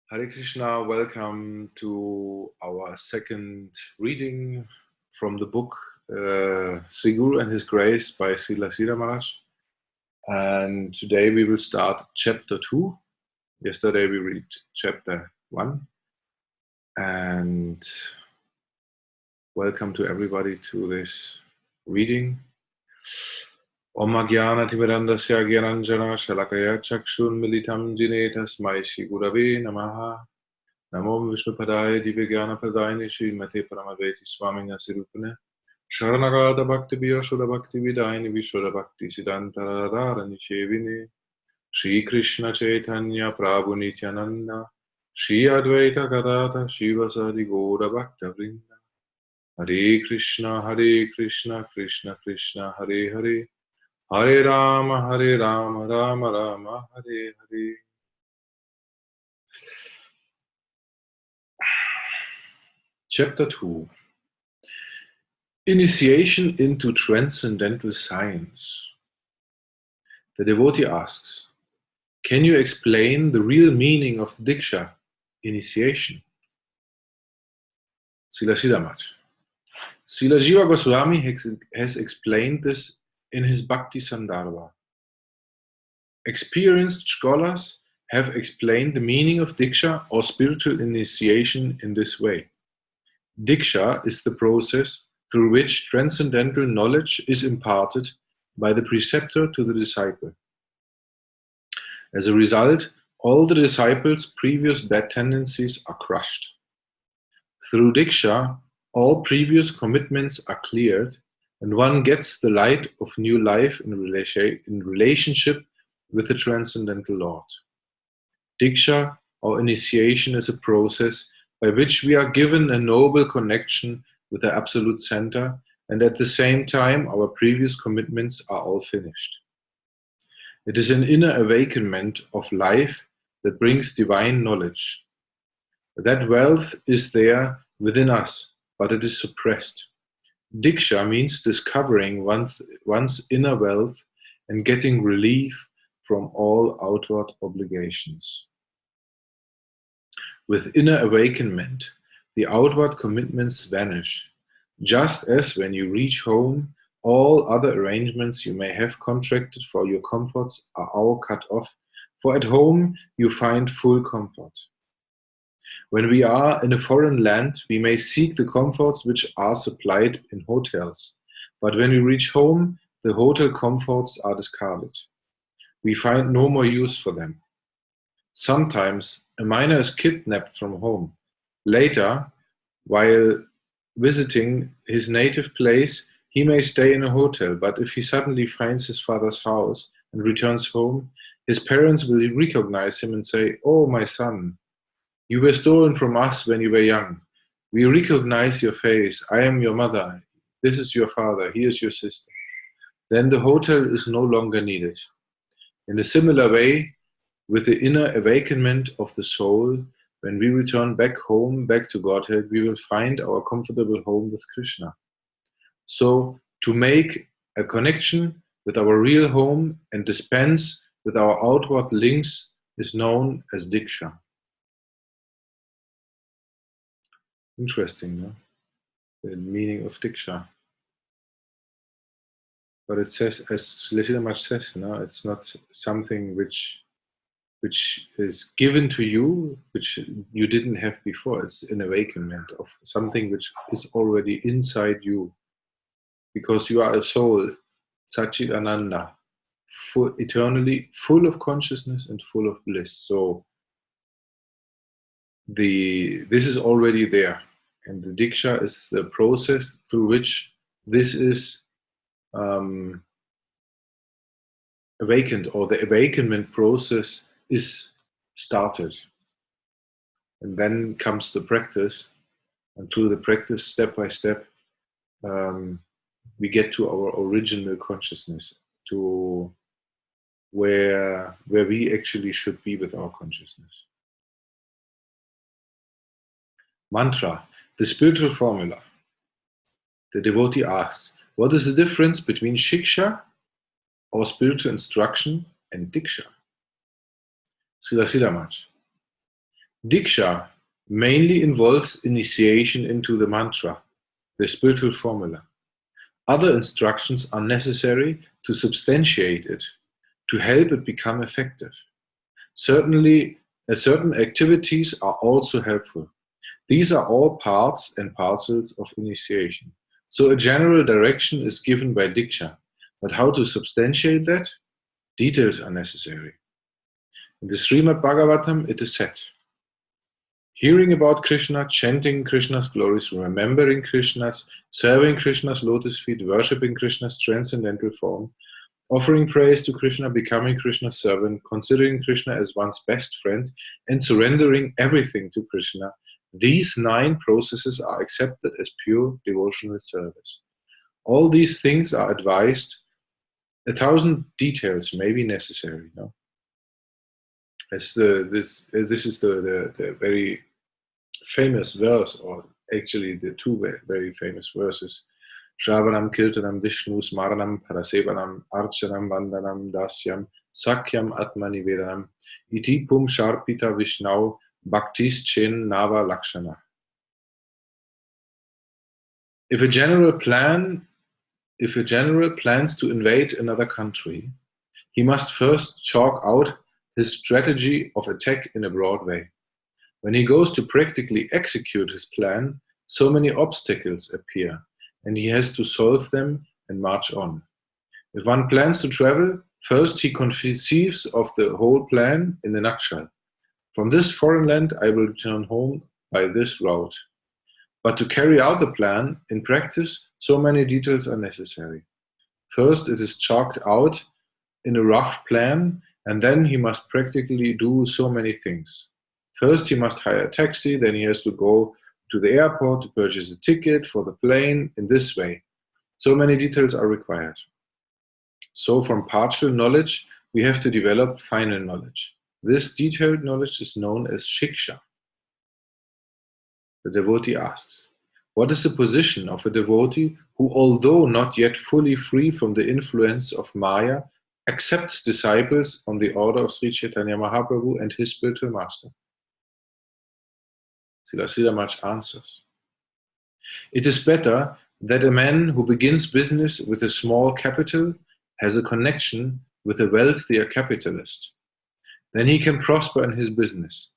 Hare Krishna, welcome to our second reading from the book Sri Guru and His Grace by Srila Maharaj. And today we will start chapter 2. Yesterday we read chapter 1. And welcome to everybody to this reading. Om Jnana Timirandasya Gyananjana Shalakaya Chakshun Militam Jine Tasmai Shri Gurave Namaha. Namo Vishnupadaya Divyajnana Padayini Srimate Paramaveti Swamina Sirupane Sharanagada Bhakti Vyashoda Bhakti Vidayini Vishoda Bhakti Siddhanta Radharani Chevine Shri Krishna Chaitanya Prabhu Nityananda Shri Advaita Gadadha Shivasadi Gaura Bhakta Vrinda Hare Krishna Krishna Krishna Hare Hare Hare Rama Rama Rama Hare Hare. Chapter 2. Initiation into Transcendental Science. The devotee asks, can you explain the real meaning of Diksha, initiation? Srila Sridhara. Srila Jiva Goswami has explained this in his Bhakti Sandarbha. Experienced scholars have explained the meaning of Diksha or spiritual initiation in this way. Diksha is the process through which transcendental knowledge is imparted by the preceptor to the disciple. As a result, all the disciples' previous bad tendencies are crushed. Through Diksha, all previous commitments are cleared, and one gets the light of new life in relationship with the Transcendental Lord. Diksha, or initiation, is a process by which we are given a noble connection with the Absolute Center, and at the same time our previous commitments are all finished. It is an inner awakenment of life that brings divine knowledge. That wealth is there within us, but it is suppressed. Diksha means discovering one's inner wealth and getting relief from all outward obligations. With inner awakenment, the outward commitments vanish, just as when you reach home, all other arrangements you may have contracted for your comforts are all cut off, for at home you find full comfort. When we are in a foreign land, we may seek the comforts which are supplied in hotels, but when we reach home, the hotel comforts are discarded. We find no more use for them. Sometimes a minor is kidnapped from home. Later, while visiting his native place, he may stay in a hotel, but if he suddenly finds his father's house and returns home, his parents will recognize him and say, "Oh, my son, you were stolen from us when you were young. We recognize your face. I am your mother. This is your father. He is your sister." Then the hotel is no longer needed. In a similar way, with the inner awakenment of the soul, when we return back home, back to Godhead, we will find our comfortable home with Krishna. So, to make a connection with our real home and dispense with our outward links is known as Diksha. Interesting, no? The meaning of Diksha. But it says, as little much says, it's not something which is given to you, which you didn't have before. It's an awakenment of something which is already inside you. Because you are a soul, Satchit Ananda, eternally full of consciousness and full of bliss. So this is already there. And the Diksha is the process through which this is awakened, or the awakenment process is started. And then comes the practice, and through the practice, step by step, we get to our original consciousness, to where we actually should be with our consciousness. Mantra, the spiritual formula. The devotee asks, what is the difference between Shiksha, or spiritual instruction, and Diksha? Srila Sridhara. Diksha mainly involves initiation into the mantra, the spiritual formula. Other instructions are necessary to substantiate it, to help it become effective. Certainly, certain activities are also helpful. These are all parts and parcels of initiation. So a general direction is given by Diksha, but how to substantiate that? Details are necessary. In the Srimad Bhagavatam, it is said, hearing about Krishna, chanting Krishna's glories, remembering Krishna's, serving Krishna's lotus feet, worshipping Krishna's transcendental form, offering praise to Krishna, becoming Krishna's servant, considering Krishna as one's best friend, and surrendering everything to Krishna, these 9 processes are accepted as pure devotional service. All these things are advised. 1,000 details may be necessary. No? As this is the very famous verse, or actually the 2 very famous verses. Shravanam Kirtanam Vishnu Smaranam Parasevanam Archanam Vandanam Dasyam Sakyam Atmani Vedanam Iti Pum Sharpita Vishnau Bhaktis Chen Nava Lakshana. If a general plans to invade another country, he must first chalk out his strategy of attack in a broad way. When he goes to practically execute his plan, so many obstacles appear, and he has to solve them and march on. If one plans to travel, first he conceives of the whole plan in a nutshell. From this foreign land I will return home by this route. But to carry out the plan, in practice, so many details are necessary. First, it is chalked out in a rough plan, and then he must practically do so many things. First, he must hire a taxi, then he has to go to the airport to purchase a ticket for the plane in this way. So many details are required. So from partial knowledge, we have to develop final knowledge. This detailed knowledge is known as shiksha. The devotee asks, what is the position of a devotee who, although not yet fully free from the influence of Maya, accepts disciples on the order of Sri Chaitanya Mahaprabhu and his spiritual master? Srila Maharaj answers, it is better that a man who begins business with a small capital has a connection with a wealthier capitalist. Then he can prosper in his business.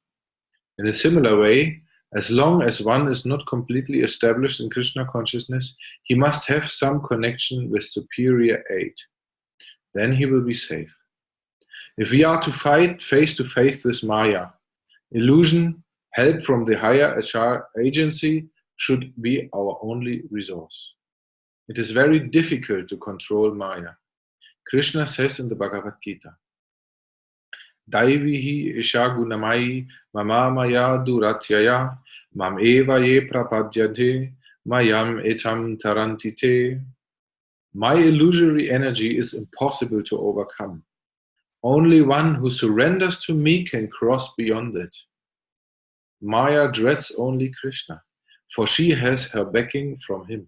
In a similar way, as long as one is not completely established in Krishna consciousness, he must have some connection with superior aid. Then he will be safe. If we are to fight face to face with Maya, illusion, help from the higher agency should be our only resource. It is very difficult to control Maya. Krishna says in the Bhagavad Gita, Daivihi ishagunamai mama maya duratyaya mam eva ye prapadyate mayam etam tarantite. My illusory energy is impossible to overcome. Only one who surrenders to me can cross beyond it. Maya dreads only Krishna, for she has her backing from him.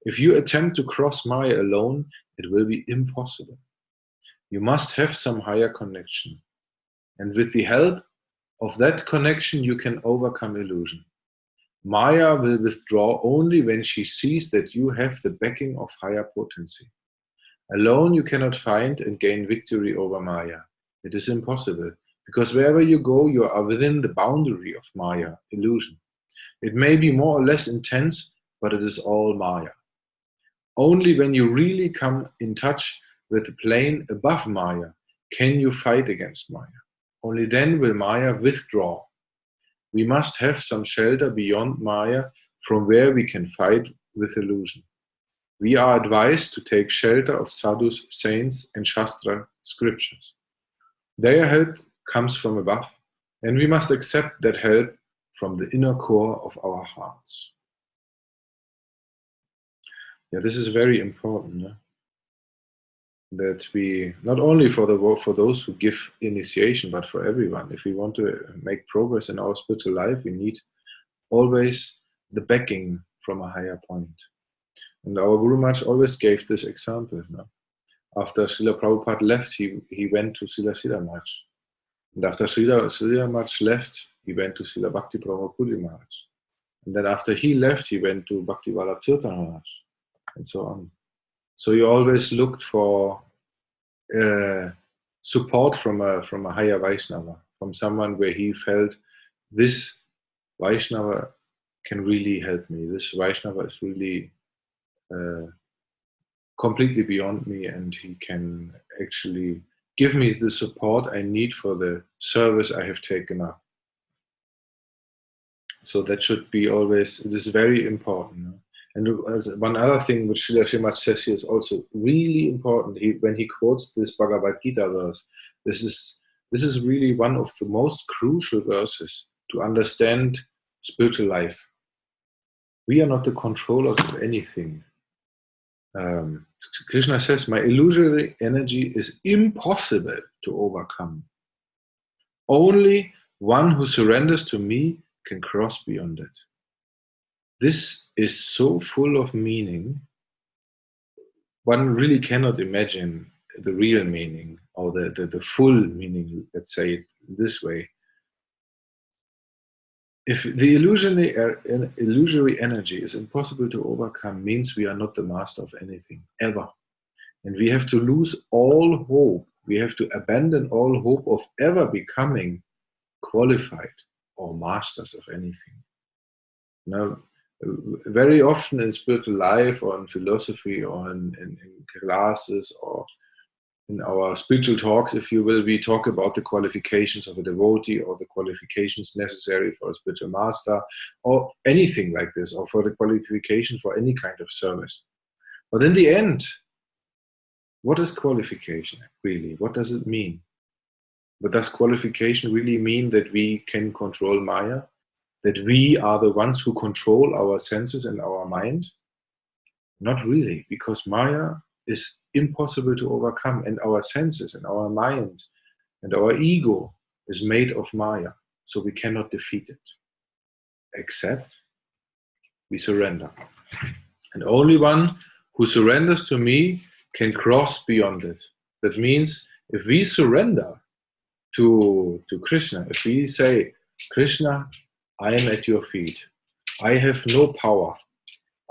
If you attempt to cross Maya alone, it will be impossible. You must have some higher connection. And with the help of that connection, you can overcome illusion. Maya will withdraw only when she sees that you have the backing of higher potency. Alone, you cannot find and gain victory over Maya. It is impossible, because wherever you go, you are within the boundary of Maya, illusion. It may be more or less intense, but it is all Maya. Only when you really come in touch with the plane above Maya can you fight against Maya. Only then will Maya withdraw. We must have some shelter beyond Maya from where we can fight with illusion. We are advised to take shelter of sadhus, saints, and Shastra scriptures. Their help comes from above, and we must accept that help from the inner core of our hearts. Yeah, this is very important. No? That we, not only for those who give initiation, but for everyone. If we want to make progress in our spiritual life, we need always the backing from a higher point. And our Guru Maharaj always gave this example. No? After Srila Prabhupada left, he went to Srila Maharaj. And after Srila Maharaj left, he went to Srila Bhakti Pramod Maharaj. And then after he left, he went to Bhakti Vallabh Tirtha Maharaj, and so on. So he always looked for support from a higher Vaishnava, from someone where he felt this Vaishnava can really help me. This Vaishnava is really completely beyond me, and he can actually give me the support I need for the service I have taken up. So that should be always, it is very important. And one other thing which Srila Srimad says here is also really important. When he quotes this Bhagavad Gita verse, this is really one of the most crucial verses to understand spiritual life. We are not the controllers of anything. Krishna says, my illusory energy is impossible to overcome. Only one who surrenders to me can cross beyond it. This is so full of meaning, one really cannot imagine the real meaning, or the full meaning, let's say it this way. If the illusory energy is impossible to overcome, means we are not the master of anything, ever. And we have to lose all hope. We have to abandon all hope of ever becoming qualified or masters of anything. Now, very often in spiritual life or in philosophy or in classes or in our spiritual talks, if you will, we talk about the qualifications of a devotee or the qualifications necessary for a spiritual master or anything like this, or for the qualification for any kind of service. But in the end, what is qualification really? What does it mean? But does qualification really mean that we can control Maya? That we are the ones who control our senses and our mind? Not really, because Maya is impossible to overcome, and our senses and our mind and our ego is made of Maya, so we cannot defeat it, except we surrender. And only one who surrenders to me can cross beyond it. That means if we surrender to Krishna, if we say, Krishna, I am at your feet, I have no power,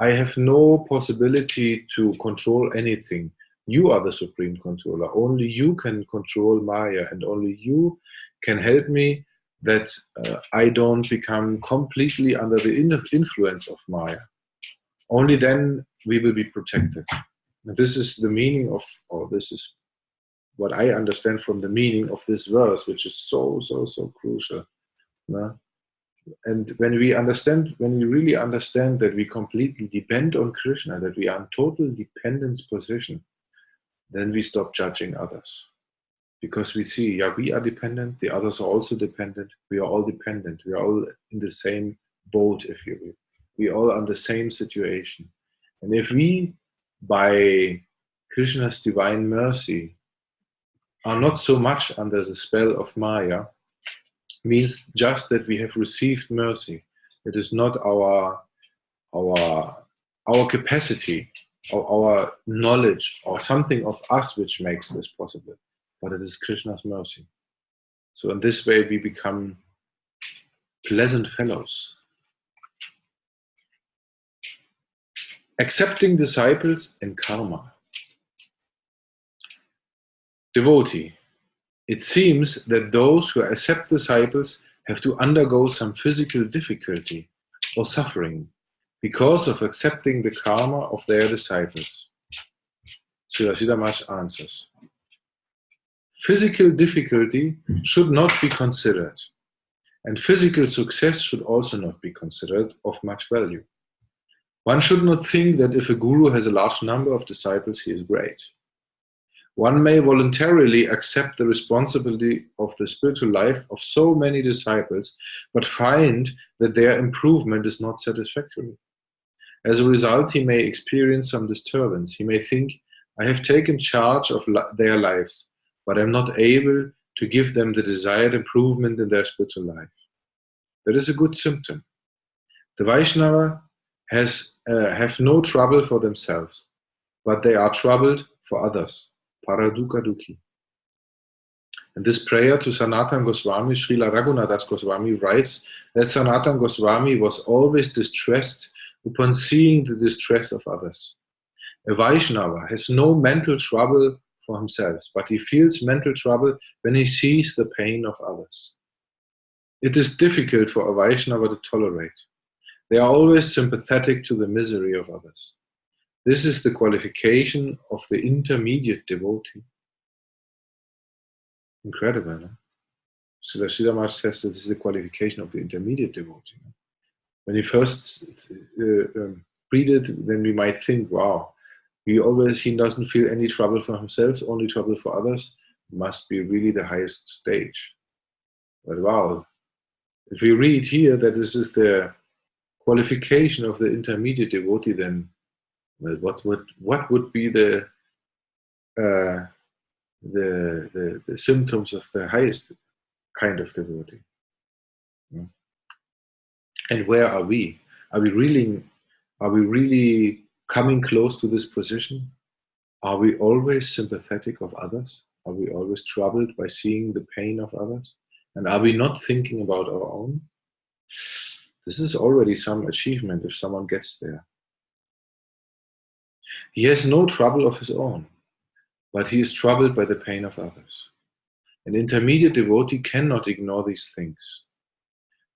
I have no possibility to control anything. You are the supreme controller. Only you can control Maya, and only you can help me that I don't become completely under the influence of Maya. Only then we will be protected. And this is the meaning of, or this is what I understand from the meaning of this verse, which is so crucial. No? And when we really understand that we completely depend on Krishna, that we are in total dependence position, then we stop judging others. Because we see, yeah, we are dependent, the others are also dependent, we are all dependent, we are all in the same boat, if you will. We all are in the same situation. And if we, by Krishna's divine mercy, are not so much under the spell of Maya, means just that we have received mercy. It is not our capacity or our knowledge or something of us which makes this possible, but it is Krishna's mercy. So in this way we become pleasant fellows. Accepting disciples in karma. Devotee. It seems that those who accept disciples have to undergo some physical difficulty or suffering because of accepting the karma of their disciples. Srila Sridhara Maharaj answers. Physical difficulty should not be considered, and physical success should also not be considered of much value. One should not think that if a guru has a large number of disciples, he is great. One may voluntarily accept the responsibility of the spiritual life of so many disciples, but find that their improvement is not satisfactory. As a result, he may experience some disturbance. He may think, I have taken charge of their lives, but I'm not able to give them the desired improvement in their spiritual life. That is a good symptom. The Vaishnava have no trouble for themselves, but they are troubled for others. Paraduka Duki. And this prayer to Sanatana Goswami, Srila Raghunath Goswami writes that Sanatana Goswami was always distressed upon seeing the distress of others. A Vaishnava has no mental trouble for himself, but he feels mental trouble when he sees the pain of others. It is difficult for a Vaishnava to tolerate. They are always sympathetic to the misery of others. This is the qualification of the intermediate devotee. Incredible, no? Srila Sridhara says that this is the qualification of the intermediate devotee. When you first read it, then we might think, wow, he doesn't feel any trouble for himself, only trouble for others. Must be really the highest stage. But wow, if we read here that this is the qualification of the intermediate devotee, then well, what would be the symptoms of the highest kind of devotee? And where are we? Are we really coming close to this position? Are we always sympathetic of others? Are we always troubled by seeing the pain of others? And are we not thinking about our own? This is already some achievement if someone gets there. He has no trouble of his own, but he is troubled by the pain of others. An intermediate devotee cannot ignore these things.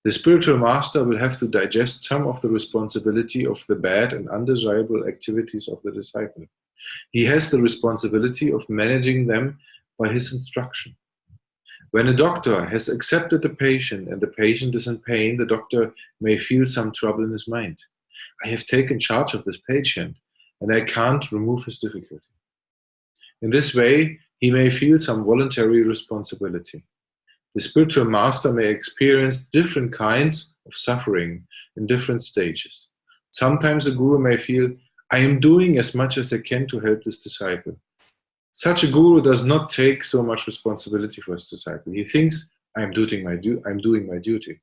The spiritual master will have to digest some of the responsibility of the bad and undesirable activities of the disciple. He has the responsibility of managing them by his instruction. When a doctor has accepted the patient and the patient is in pain, the doctor may feel some trouble in his mind. I have taken charge of this patient and I can't remove his difficulty. In this way, he may feel some voluntary responsibility. The spiritual master may experience different kinds of suffering in different stages. Sometimes a guru may feel, I am doing as much as I can to help this disciple. Such a guru does not take so much responsibility for his disciple. He thinks, I'm doing my duty,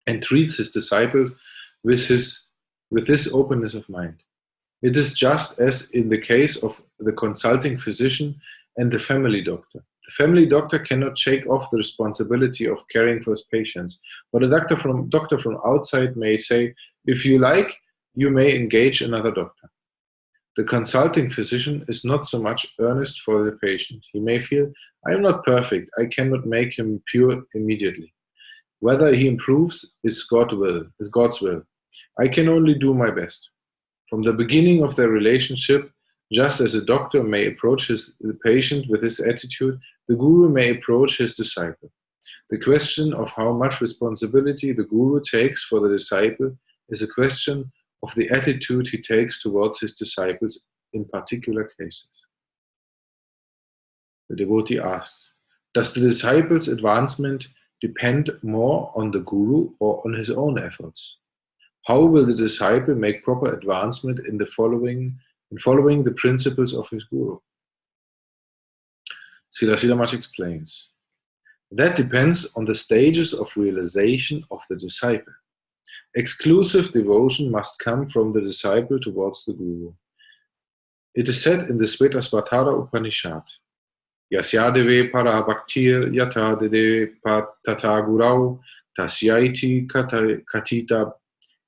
and treats his disciple with this openness of mind. It is just as in the case of the consulting physician and the family doctor. The family doctor cannot shake off the responsibility of caring for his patients, but a doctor from outside may say, if you like, you may engage another doctor. The consulting physician is not so much earnest for the patient. He may feel, I am not perfect, I cannot make him pure immediately. Whether he improves is God's will. I can only do my best. From the beginning of their relationship, just as a doctor may approach the patient with this attitude, the guru may approach his disciple. The question of how much responsibility the guru takes for the disciple is a question of the attitude he takes towards his disciples in particular cases. The devotee asks, does the disciple's advancement depend more on the guru or on his own efforts? How will the disciple make proper advancement in following the principles of his guru? Srila Sridhara explains, that depends on the stages of realization of the disciple. Exclusive devotion must come from the disciple towards the guru. It is said in the Svetasvatara Upanishad, Yasyadeve para bhaktir yata dede tata gurau tasyaiti katita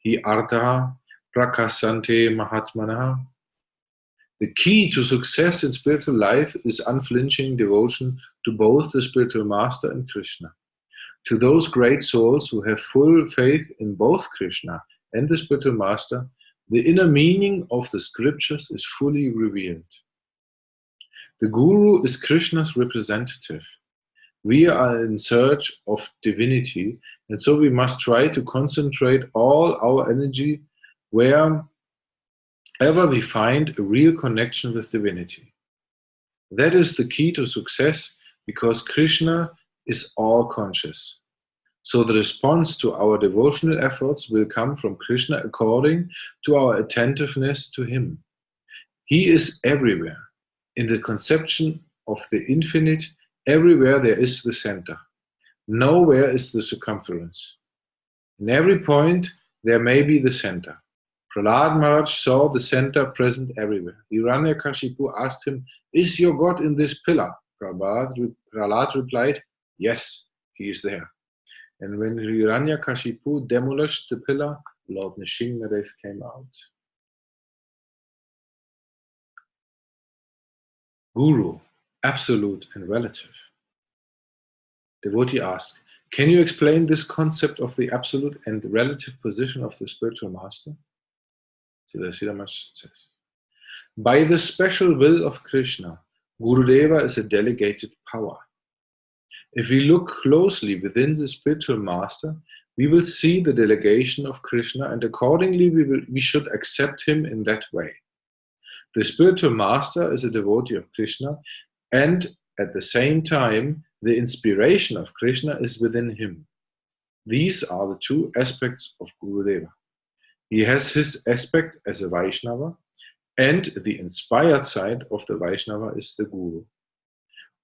hi artha prakasante mahatmana. The key to success in spiritual life is unflinching devotion to both the spiritual master and Krishna. To those great souls who have full faith in both Krishna and the spiritual master, the inner meaning of the scriptures is fully revealed. The guru is Krishna's representative. We are in search of divinity, and so we must try to concentrate all our energy wherever we find a real connection with divinity. That is the key to success, because Krishna is all conscious. So the response to our devotional efforts will come from Krishna according to our attentiveness to him. He is everywhere. In the conception of the infinite, everywhere there is the center. Nowhere is the circumference. In every point, there may be the center. Prahlad Maharaj saw the center present everywhere. Hiranyakashipu asked him, is your God in this pillar? Prahlad replied, yes, he is there. And when Hiranyakashipu demolished the pillar, Lord Nrsimhadev came out. Guru, absolute and relative. Devotee asked, can you explain this concept of the absolute and relative position of the spiritual master? Srila says, by the special will of Krishna, Gurudeva is a delegated power. If we look closely within the spiritual master, we will see the delegation of Krishna, and accordingly we should accept him in that way. The spiritual master is a devotee of Krishna, and at the same time, the inspiration of Krishna is within him. These are the two aspects of Gurudeva. He has his aspect as a Vaishnava, and the inspired side of the Vaishnava is the Guru.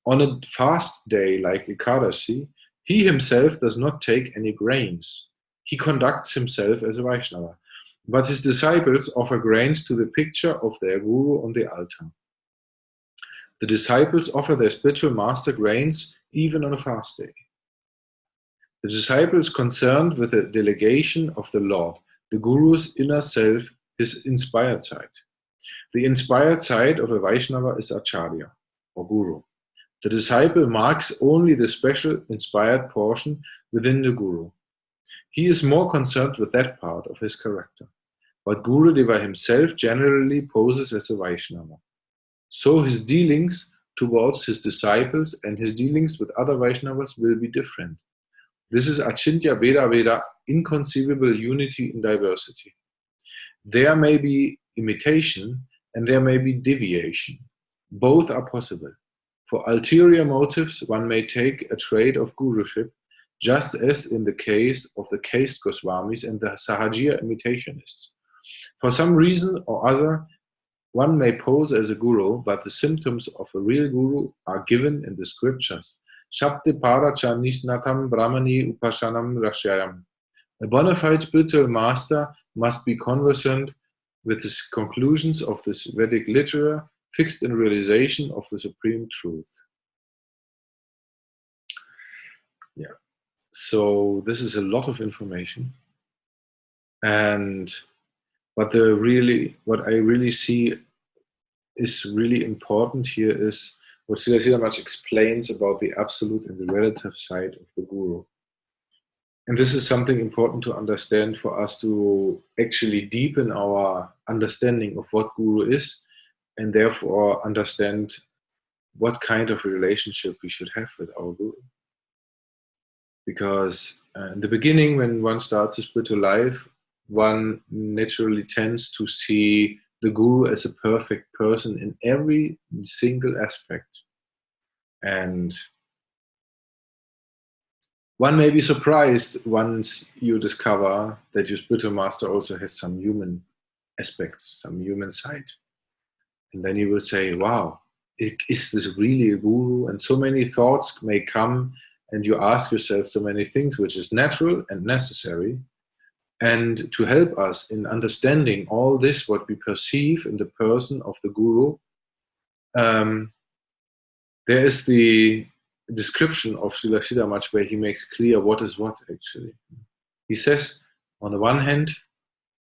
On a fast day like Ekadasi, he himself does not take any grains. He conducts himself as a Vaishnava, but his disciples offer grains to the picture of their Guru on the altar. The disciples offer their spiritual master grains even on a fast day. The disciple is concerned with the delegation of the Lord, the Guru's inner self, his inspired side. The inspired side of a Vaishnava is Acharya, or Guru. The disciple marks only the special inspired portion within the Guru. He is more concerned with that part of his character. But Gurudeva himself generally poses as a Vaishnava. So his dealings towards his disciples and his dealings with other Vaishnavas will be different. This is Achintya Veda Veda, inconceivable unity in diversity. There may be imitation and there may be deviation. Both are possible. For ulterior motives, one may take a trade of guruship, just as in the case of the caste Goswamis and the Sahajiya imitationists. For some reason or other, one may pose as a guru, but the symptoms of a real guru are given in the scriptures. Shabde paracha nisnatam brahmani upashanam rashyayam. A bona fide spiritual master must be conversant with the conclusions of this Vedic literature, fixed in realization of the supreme truth. Yeah. So this is a lot of information, but what I really see is really important here is what Srila much explains about the absolute and the relative side of the Guru. And this is something important to understand for us to actually deepen our understanding of what Guru is, and therefore understand what kind of relationship we should have with our Guru. Because in the beginning, when one starts a spiritual life, one naturally tends to see the Guru as a perfect person in every single aspect. And one may be surprised once you discover that your spiritual master also has some human aspects, some human side. And then you will say, wow, is this really a Guru? And so many thoughts may come, and you ask yourself so many things, which is natural and necessary. And to help us in understanding all this, what we perceive in the person of the Guru, there is the description of Srila Sridhara where he makes clear what is what actually. He says, on the one hand,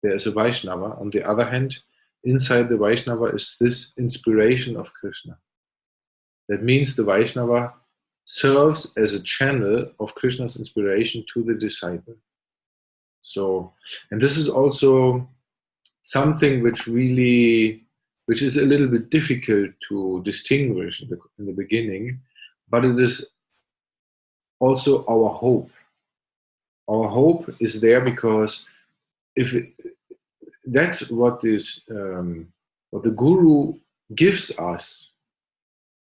there is a Vaishnava. On the other hand, inside the Vaishnava is this inspiration of Krishna. That means the Vaishnava serves as a channel of Krishna's inspiration to the disciple. So, and this is also something which is a little bit difficult to distinguish in the beginning, but it is also our hope. Our hope is there because that's what the Guru gives us.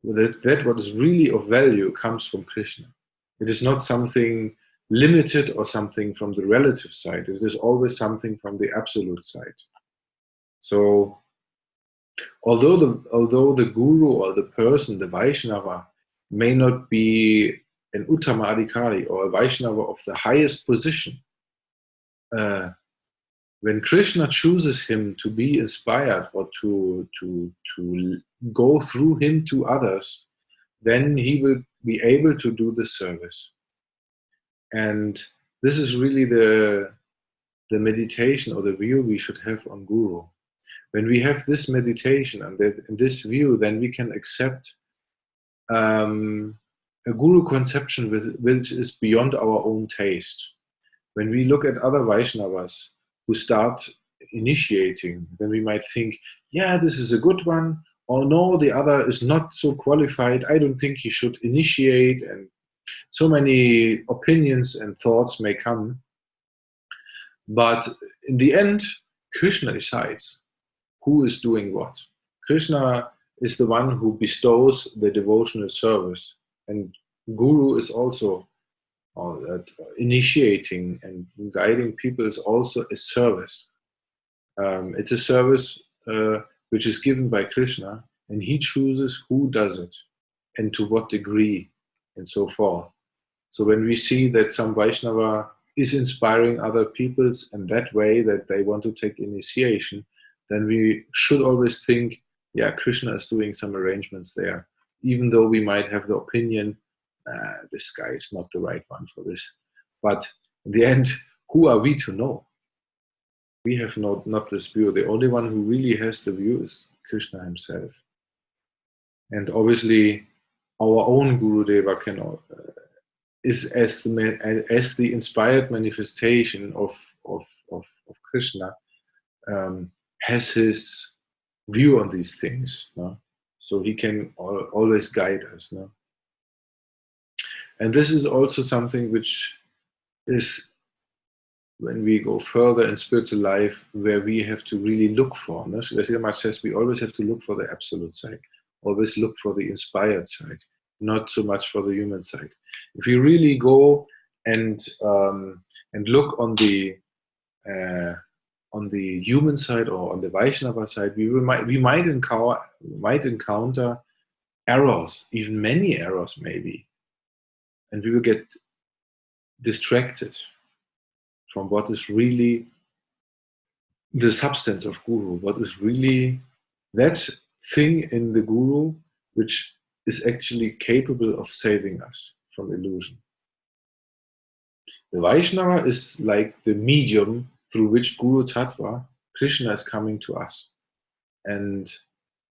That what is really of value comes from Krishna. It is not something limited or something from the relative side. It is always something from the absolute side. So, although the Guru or the person, the Vaishnava, may not be an Uttama Adhikari or a Vaishnava of the highest position, when Krishna chooses him to be inspired or to go through him to others, then he will be able to do the service. And this is really the meditation or the view we should have on Guru. When we have this meditation and this view, then we can accept a Guru conception which is beyond our own taste. When we look at other Vaishnavas who start initiating, then we might think, yeah, this is a good one, or no, the other is not so qualified, I don't think he should initiate, and so many opinions and thoughts may come. But in the end, Krishna decides who is doing what. Krishna is the one who bestows the devotional service, and Guru is also initiating and guiding people is also a service. It's a service which is given by Krishna, and he chooses who does it and to what degree and so forth. So when we see that some Vaishnava is inspiring other peoples in that way that they want to take initiation, then we should always think, yeah, Krishna is doing some arrangements there, even though we might have the opinion, this guy is not the right one for this. But in the end, who are we to know? We have not this view. The only one who really has the view is Krishna himself. And obviously, our own Gurudeva is as the inspired manifestation of Krishna, has his view on these things. No? So he can always guide us. No? And this is also something which is, when we go further in spiritual life, where we have to really look for. No? Srila says we always have to look for the absolute side, always look for the inspired side, not so much for the human side. If you really go and look on the human side or on the Vaishnava side, we might encounter errors, even many errors maybe, and we will get distracted from what is really the substance of Guru, what is really that thing in the Guru which is actually capable of saving us from illusion. The Vaishnava is like the medium through which Guru Tattva, Krishna, is coming to us. And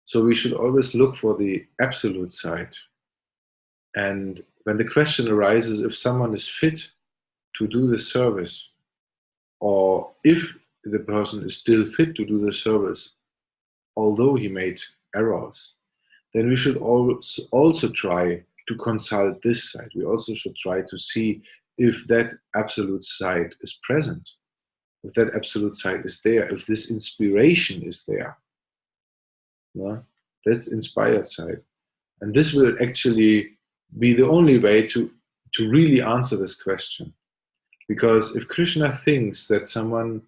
so we should always look for the absolute side. And when the question arises if someone is fit to do the service, or if the person is still fit to do the service, although he made errors, then we should also try to consult this side. We also should try to see if that absolute side is present, if that absolute side is there, if this inspiration is there. Yeah? That's inspired side. And this will actually be the only way to really answer this question. Because if Krishna thinks that someone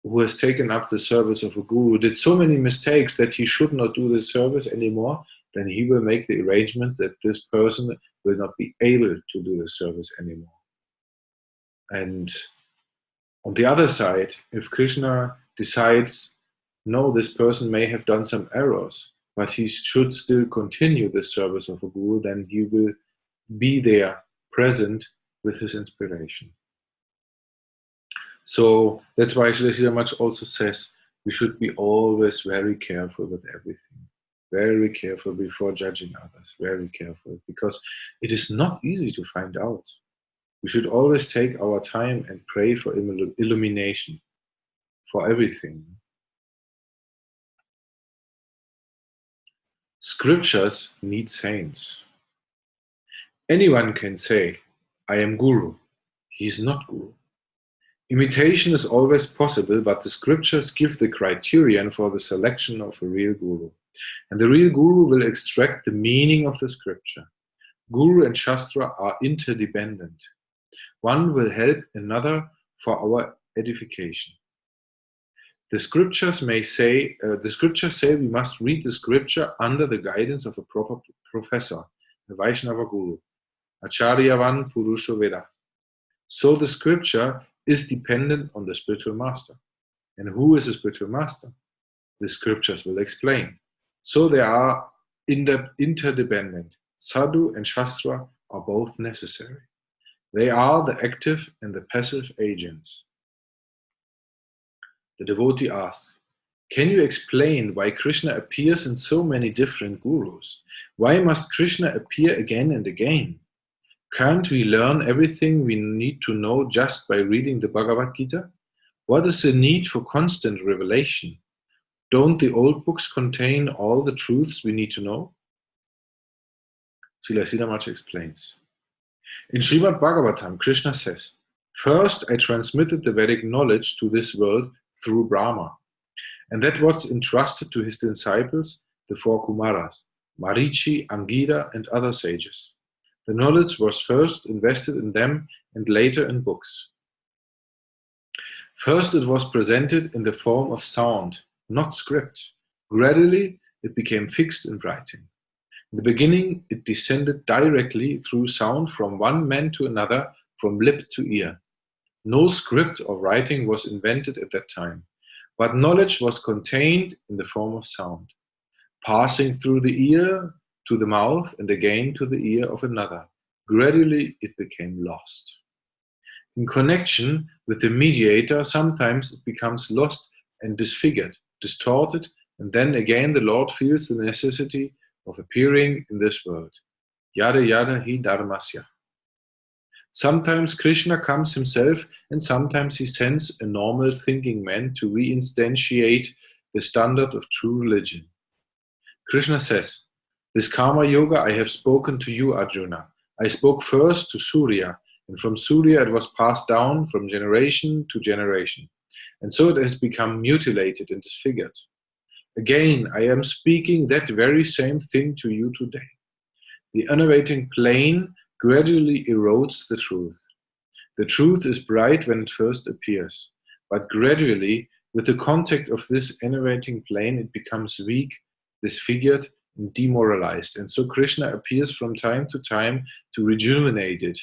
who has taken up the service of a guru did so many mistakes that he should not do the service anymore, then he will make the arrangement that this person will not be able to do the service anymore. And on the other side, if Krishna decides, no, this person may have done some errors, but he should still continue the service of a guru, then he will be there present with his inspiration. So that's why Srila Maharaj also says we should be always very careful with everything. Very careful before judging others. Very careful, because it is not easy to find out. We should always take our time and pray for illumination for everything. Scriptures need saints. Anyone can say, I am Guru. He is not Guru. Imitation is always possible, but the scriptures give the criterion for the selection of a real Guru. And the real Guru will extract the meaning of the scripture. Guru and Shastra are interdependent. One will help another for our edification. The scriptures say we must read the scripture under the guidance of a proper professor, a Vaishnava Guru, Acharyavan Purusho Veda. So the scripture is dependent on the spiritual master. And who is the spiritual master? The scriptures will explain. So they are interdependent. Sadhu and Shastra are both necessary. They are the active and the passive agents. The devotee asks, can you explain why Krishna appears in so many different gurus? Why must Krishna appear again and again? Can't we learn everything we need to know just by reading the Bhagavad Gita? What is the need for constant revelation? Don't the old books contain all the truths we need to know? Srila Maharaj explains. In Srimad Bhagavatam, Krishna says, first I transmitted the Vedic knowledge to this world through Brahma, and that was entrusted to his disciples, the four Kumaras, Marichi, Angira, and other sages. The knowledge was first invested in them and later in books. First it was presented in the form of sound, not script. Gradually it became fixed in writing. In the beginning it descended directly through sound from one man to another, from lip to ear. No script or writing was invented at that time, but knowledge was contained in the form of sound, passing through the ear to the mouth and again to the ear of another. Gradually it became lost. In connection with the mediator, sometimes it becomes lost and disfigured, distorted, and then again the Lord feels the necessity of appearing in this world. Yada yada hi dharmasya. Sometimes Krishna comes himself, and sometimes he sends a normal thinking man to reinstantiate the standard of true religion. Krishna says, this karma yoga I have spoken to you, Arjuna. I spoke first to Surya, and from Surya it was passed down from generation to generation. And so it has become mutilated and disfigured. Again, I am speaking that very same thing to you today. The enervating plane gradually erodes the truth. The truth is bright when it first appears, but gradually, with the contact of this enervating plane, it becomes weak, disfigured, and demoralized. And so Krishna appears from time to time to rejuvenate it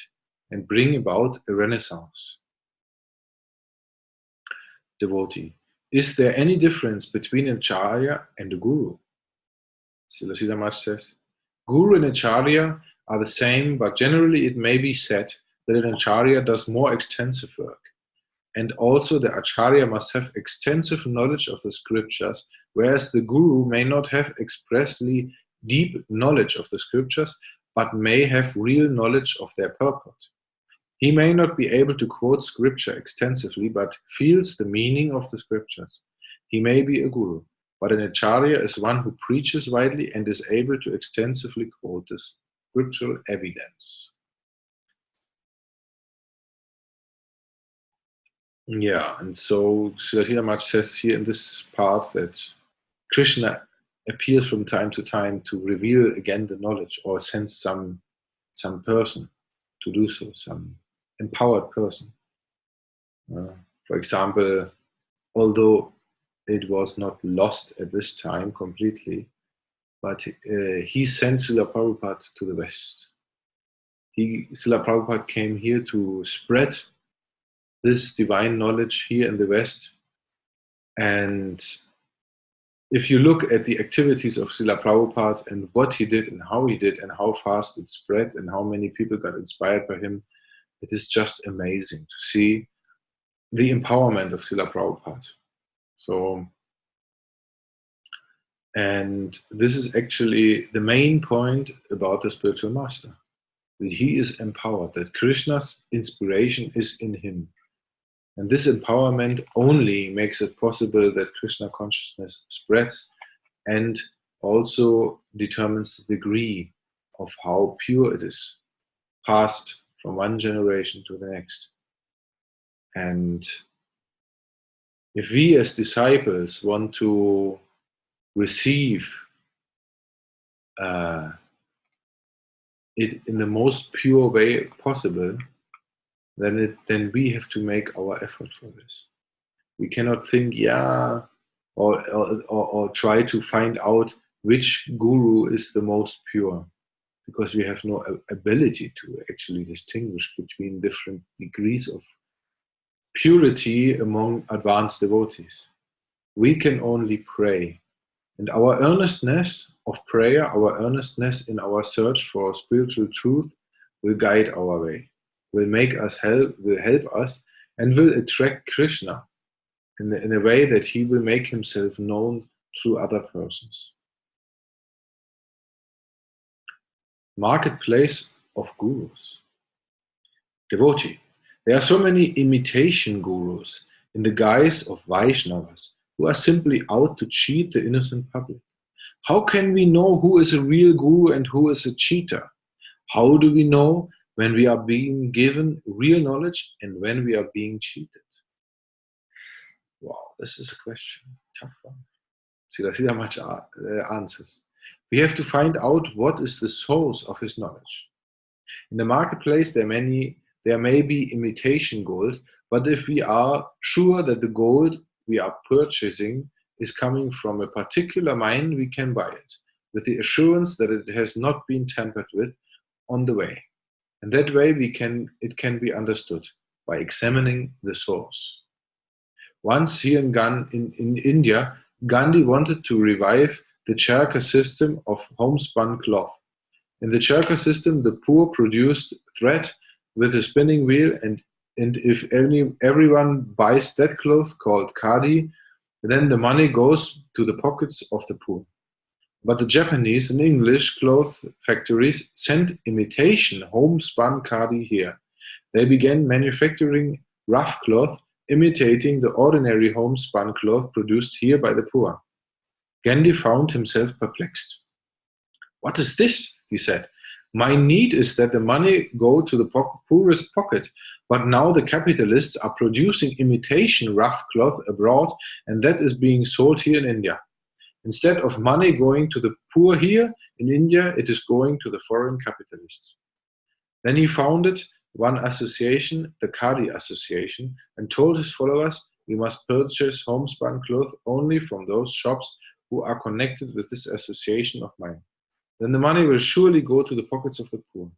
and bring about a renaissance. Devotee, is there any difference between an acharya and a guru? Srila Maharaj says, Guru and acharya are the same, but generally it may be said that an acharya does more extensive work. And also the acharya must have extensive knowledge of the scriptures, whereas the guru may not have expressly deep knowledge of the scriptures, but may have real knowledge of their purport. He may not be able to quote scripture extensively, but feels the meaning of the scriptures. He may be a guru, but an acharya is one who preaches widely and is able to extensively quote the scriptural evidence. Yeah, and so Srila Maharaj says here in this part that Krishna appears from time to time to reveal again the knowledge, or sends some person to do so, some empowered person. For example, although it was not lost at this time completely, but he sent Srila Prabhupada to the West. Srila Prabhupada came here to spread this divine knowledge here in the West. And if you look at the activities of Srila Prabhupada and what he did and how how fast it spread and how many people got inspired by him, it is just amazing to see the empowerment of Srila Prabhupada. So, and this is actually the main point about the spiritual master, that he is empowered, that Krishna's inspiration is in him. And this empowerment only makes it possible that Krishna consciousness spreads, and also determines the degree of how pure it is, passed from one generation to the next. And if we as disciples want to receive it in the most pure way possible, then we have to make our effort for this. We cannot think, or try to find out which guru is the most pure, because we have no ability to actually distinguish between different degrees of purity among advanced devotees. We can only pray, and our earnestness of prayer, our earnestness in our search for spiritual truth will guide our way, will help us, and will attract Krishna in a way that he will make himself known through other persons. Marketplace of gurus. Devotee. There are so many imitation gurus in the guise of Vaishnavas who are simply out to cheat the innocent public. How can we know who is a real guru and who is a cheater? How do we know when we are being given real knowledge and when we are being cheated? Wow, this is a question. Tough one. See, there are much answers. We have to find out what is the source of his knowledge. In the marketplace, there may be imitation gold, but if we are sure that the gold we are purchasing is coming from a particular mine, we can buy it, with the assurance that it has not been tampered with on the way. And that way it can be understood by examining the source. Once here in India, Gandhi wanted to revive the charkha system of homespun cloth. In the charkha system, the poor produced thread with a spinning wheel, and if everyone buys that cloth called khadi, then the money goes to the pockets of the poor. But the Japanese and English cloth factories sent imitation homespun khadi here. They began manufacturing rough cloth, imitating the ordinary homespun cloth produced here by the poor. Gandhi found himself perplexed. What is this? He said. My need is that the money go to the poorest pocket, but now the capitalists are producing imitation rough cloth abroad, and that is being sold here in India. Instead of money going to the poor here in India, it is going to the foreign capitalists. Then he founded one association, the Khadi Association, and told his followers, we must purchase homespun cloth only from those shops who are connected with this association of mine. Then the money will surely go to the pockets of the poor.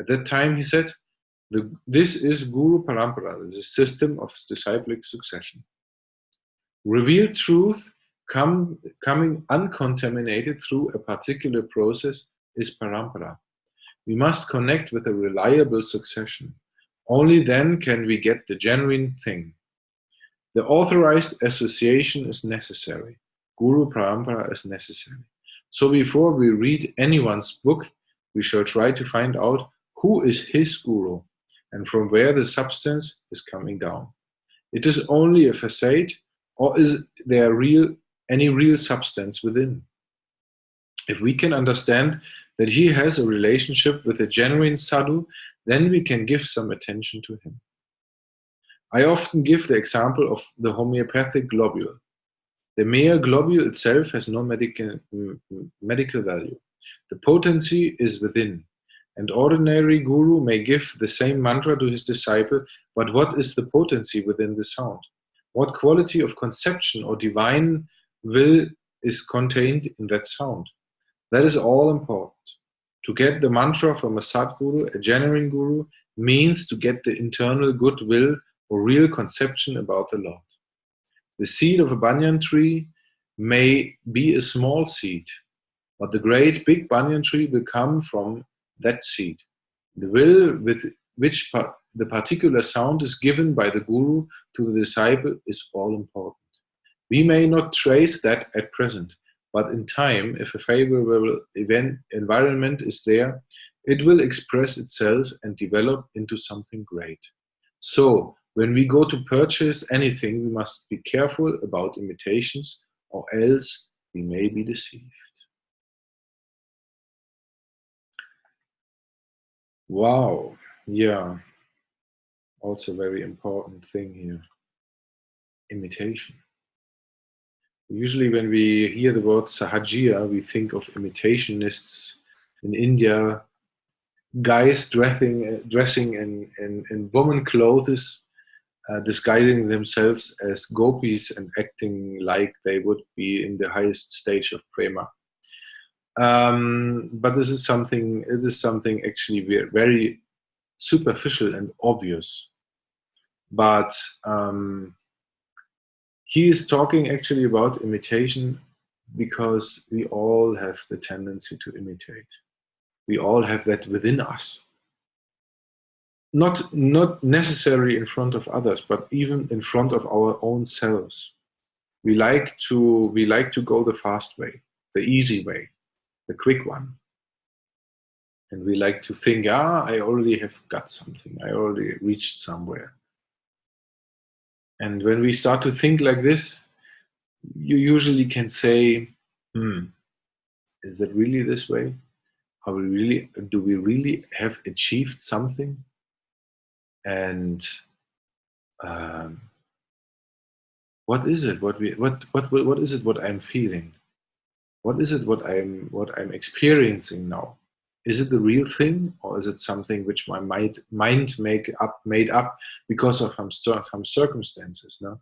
At that time, he said, this is Guru Parampara, the system of disciplic succession. Revealed truth coming uncontaminated through a particular process is Parampara. We must connect with a reliable succession. Only then can we get the genuine thing. The authorized association is necessary. Guru Parampara is necessary. So before we read anyone's book, we shall try to find out who is his guru and from where the substance is coming down. It is only a facade, or is there any real substance within? If we can understand that he has a relationship with a genuine sadhu, then we can give some attention to him. I often give the example of the homeopathic globule. The mere globule itself has no medical value. The potency is within. An ordinary guru may give the same mantra to his disciple, but what is the potency within the sound? What quality of conception or divine will is contained in that sound? That is all important. To get the mantra from a Sadguru, a genuine guru, means to get the internal goodwill or real conception about the Lord. The seed of a banyan tree may be a small seed, but the great big banyan tree will come from that seed. The will with which the particular sound is given by the guru to the disciple is all important. We may not trace that at present, but in time, if a favorable environment is there, it will express itself and develop into something great. So, when we go to purchase anything, we must be careful about imitations, or else we may be deceived. Wow, yeah, also very important thing here. Imitation. Usually when we hear the word sahajiya, we think of imitationists in India, guys dressing in woman clothes, disguising themselves as gopis and acting like they would be in the highest stage of prema. But it is something actually very superficial and obvious. But he is talking actually about imitation because we all have the tendency to imitate. We all have that within us. Not necessarily in front of others, but even in front of our own selves. We like to go the fast way, the easy way, the quick one. And we like to think, I already have got something. I already reached somewhere. And when we start to think like this, you usually can say, is that really this way? Do we really have achieved something? And what is it? What is it? What I'm feeling? What is it? What I'm experiencing now? Is it the real thing, or is it something which my mind made up because of some circumstances? No.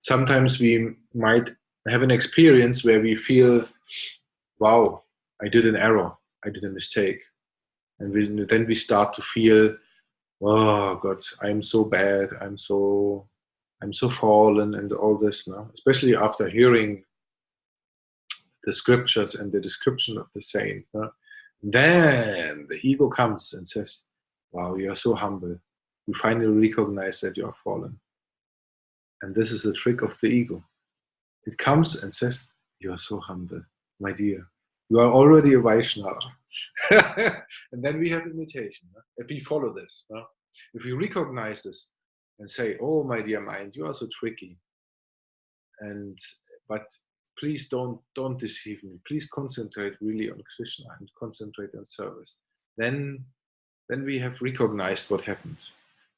Sometimes we might have an experience where we feel, wow, I did an error, I did a mistake. And then we start to feel, oh God, I'm so bad, I'm so fallen, and all this, no? Especially after hearing the scriptures and the description of the saint. No? Then the ego comes and says, wow, you are so humble. You finally recognize that you are fallen. And this is the trick of the ego. It comes and says, you are so humble, my dear. You are already a Vaishnava. And then we have imitation. No? If we follow this, no? If we recognize this and say, oh, my dear mind, you are so tricky. But please don't deceive me. Please concentrate really on Krishna and concentrate on service. Then we have recognized what happened.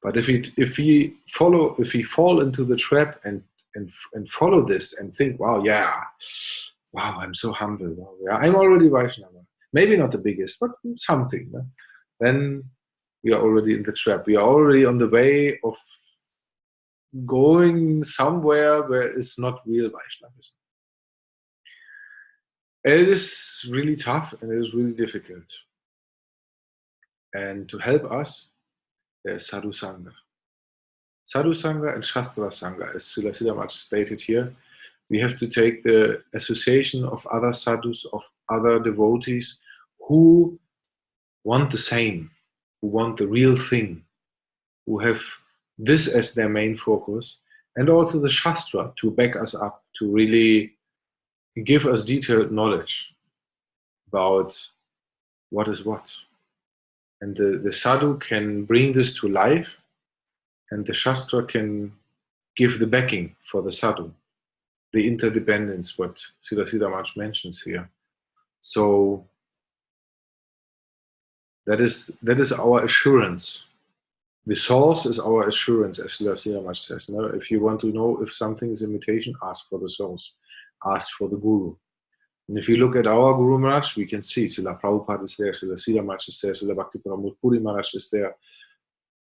But if we fall into the trap and follow this and think, wow, I'm so humble. Wow, yeah, I'm already Vaishnava. Maybe not the biggest, but something. No? Then we are already in the trap. We are already on the way of going somewhere where it's not real Vaishnavism. It is really tough and it is really difficult. And to help us, there's Sadhu Sangha. Sadhu Sangha and Shastra Sangha, as Srila Maharaj stated here. We have to take the association of other sadhus, of other devotees who want the same, who want the real thing, who have this as their main focus, and also the Shastra to back us up, to really give us detailed knowledge about what is what. And the sadhu can bring this to life, and the Shastra can give the backing for the sadhu, the interdependence, what Srila Maharaj mentions here. So that is our assurance. The source is our assurance, as Srila Maharaj says. No? If you want to know if something is imitation, ask for the source, ask for the guru. And if you look at our Guru Maharaj, we can see Srila Prabhupada is there, Srila Maharaj is there, Srila Bhakti Pramod Puri Maharaj is there.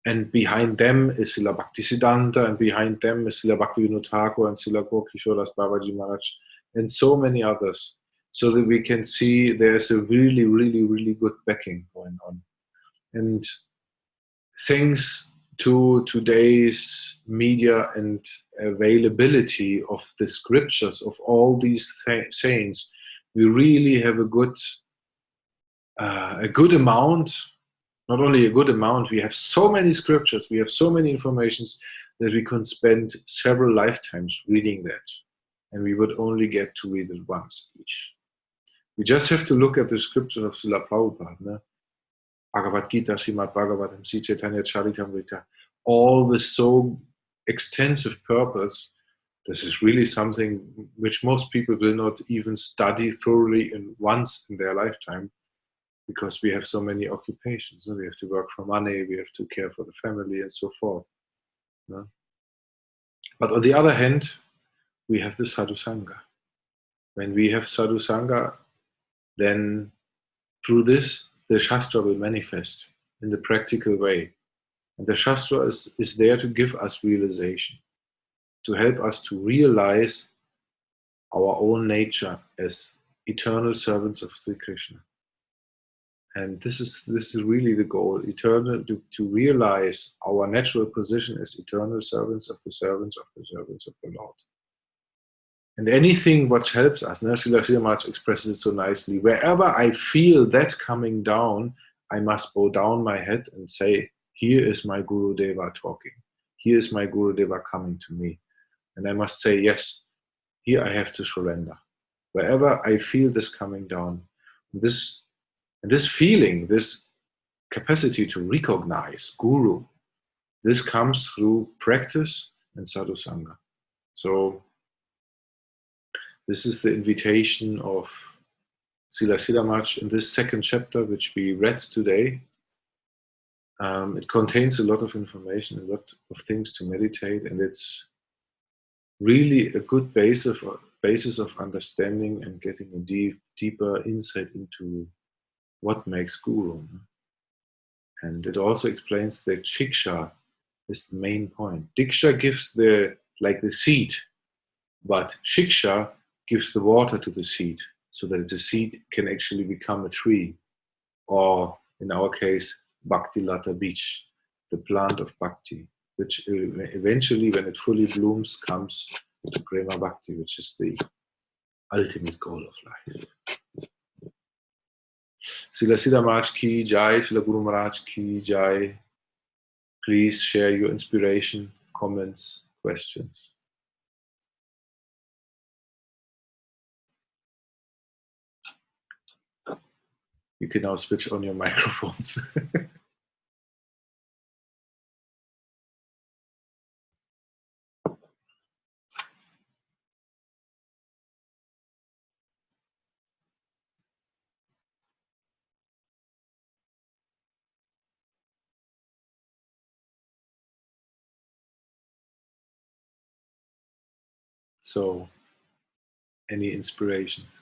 And behind them is Srila Bhaktisiddhanta, and behind them is Srila Bhaktivinoda Thakur and Srila Gaurkishoras Babaji Maharaj, and so many others. So that we can see there's a really, really, really good backing going on. And thanks to today's media and availability of the scriptures of all these saints, we really have a good amount. Not only a good amount, we have so many scriptures, we have so many informations that we can spend several lifetimes reading that. And we would only get to read it once each. We just have to look at the scripture of Srila Prabhupada, ne? Bhagavad Gita, Srimad Bhagavatam, Sri Chaitanya Charitamrita, all with so extensive purpose. This is really something which most people will not even study thoroughly once in their lifetime, because we have so many occupations. We have to work for money, we have to care for the family, and so forth. But on the other hand, we have the Sadhu Sangha. When we have Sadhu Sangha, then through this, the Shastra will manifest in the practical way. And the Shastra is there to give us realization, to help us to realize our own nature as eternal servants of Sri Krishna. And this is really the goal, to realize our natural position as eternal servants of the servants of the servants of the Lord. And anything which helps us, Srila Maharaj expresses it so nicely. Wherever I feel that coming down, I must bow down my head and say, here is my Guru Deva talking. Here is my Guru Deva coming to me. And I must say, yes, here I have to surrender. Wherever I feel this coming down, this feeling, this capacity to recognize Guru, this comes through practice and sadhu sangha. So this is the invitation of Srila Maharaj in this second chapter, which we read today. It contains a lot of information, a lot of things to meditate, and it's really a good basis of understanding and getting a deeper insight into what makes Guru. And it also explains that Shiksha is the main point. Diksha gives the seed, but Shiksha gives the water to the seed so that the seed can actually become a tree, or in our case, Bhakti Lata Beach, the plant of Bhakti, which eventually, when it fully blooms, comes to Prema Bhakti, which is the ultimate goal of life. Srila Maharaj ki jai, Srila Guru Maharaj ki jai. Please share your inspiration, comments, questions. You can now switch on your microphones. So, any inspirations?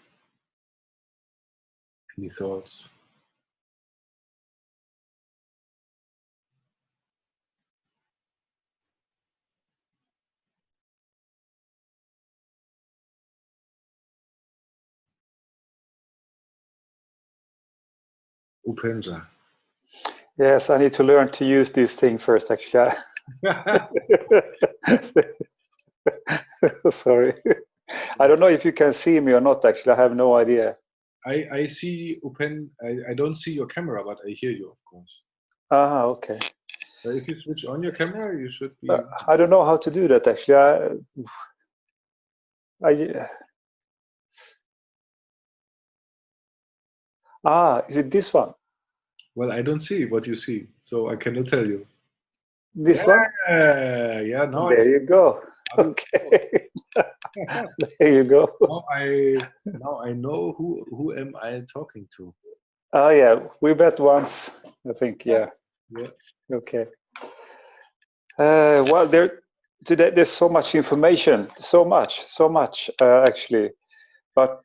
Any thoughts? Upendra. Yes, I need to learn to use this thing first, actually. Sorry. I don't know if you can see me or not, actually. I have no idea. I see I don't see your camera, but I hear you, of course. Ah, okay. So if you switch on your camera, you should be... I don't know how to do that, actually. Is it this one? Well, I don't see what you see, so I cannot tell you. This one? Yeah, no. There you go. Okay. There you go. Now I know who am I talking to. Oh, yeah. We met once, I think. Yeah. Okay. Well, today there's so much information, so much, actually. But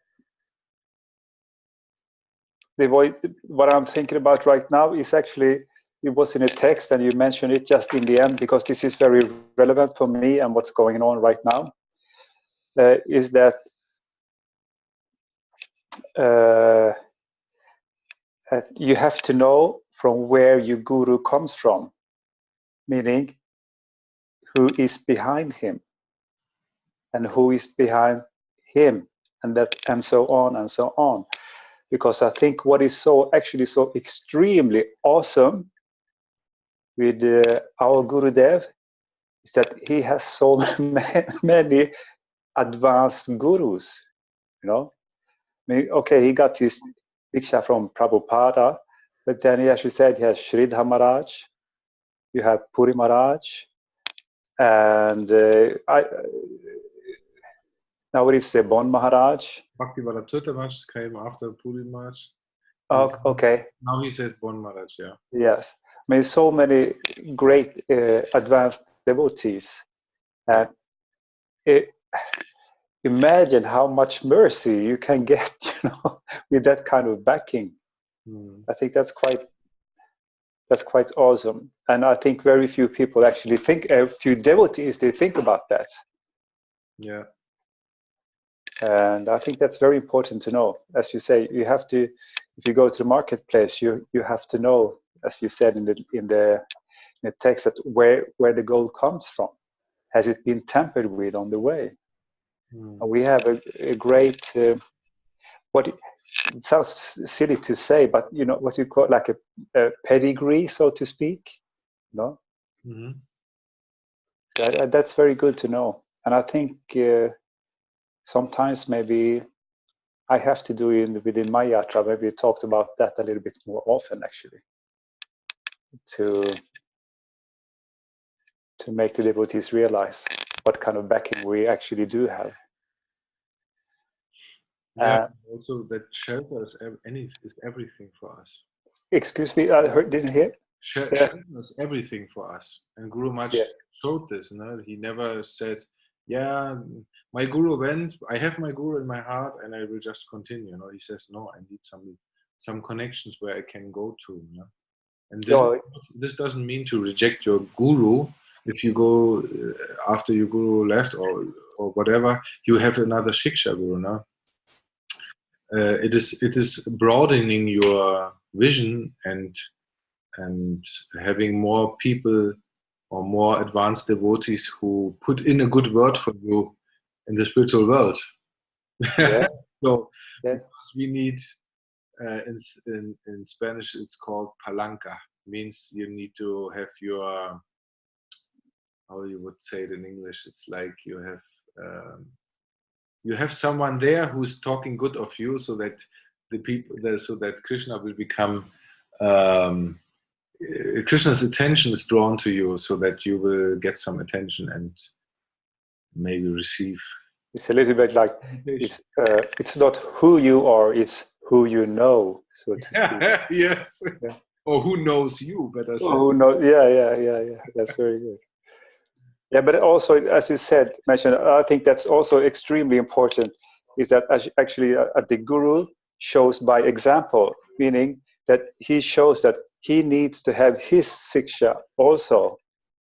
what I'm thinking about right now is actually, it was in a text and you mentioned it just in the end, because this is very relevant for me and what's going on right now, is that you have to know from where your guru comes from, meaning who is behind him and who is behind him, and so on and so on. Because I think what is so extremely awesome with our Gurudev is that he has so many advanced gurus, you know. I mean, okay, he got his diksha from Prabhupada, but then he actually said he has Sridhara Maharaj, you have Puri Maharaj, and now it is Bon Maharaj. Bhakti Valaturta Maharaj came after Puri Maharaj. Oh, okay. Now he says Bon Maharaj, yeah. Yes. I mean, so many great advanced devotees. And imagine how much mercy you can get, you know, with that kind of backing. I think that's quite awesome. And I think very few people actually think, a few devotees, they think about that. Yeah. And I think that's very important to know. As you say, you have to, if you go to the marketplace, you have to know, as you said in the text, that where the gold comes from. Has it been tampered with on the way? Mm. We have a great, what it sounds silly to say, but you know what you call like a pedigree, so to speak. No, Mhm. so that's very good to know. And I think sometimes maybe I have to do within my yatra. Maybe talked about that a little bit more often, actually, to make the devotees realize what kind of backing we actually do have. Yeah, also that shelter is everything for us. Excuse me, I didn't hear. Yeah, Shelter is everything for us. And Guru Maharaj yeah, showed this. No? He never said, yeah, my Guru went, I have my Guru in my heart and I will just continue. No, he says, no, I need some connections where I can go to. No? And yeah, this doesn't mean to reject your Guru. If you go after your Guru left or whatever, you have another Shiksha Guru. No? It is broadening your vision and having more people or more advanced devotees who put in a good word for you in the spiritual world. yeah, So yeah. because we need in Spanish it's called palanca, means you need to have your, how you would say it in English, it's like you have someone there who's talking good of you, so that the people so that Krishna will become Krishna's attention is drawn to you, so that you will get some attention and maybe receive It's a little bit like invitation. it's not who you are, it's who you know, so to speak. Yes. Yeah. Or who knows you, better said. Oh no, yeah. That's very good. Yeah, but also, as you said, mentioned, I think that's also extremely important. Is that actually the guru shows by example, meaning that he shows that he needs to have his siksha also,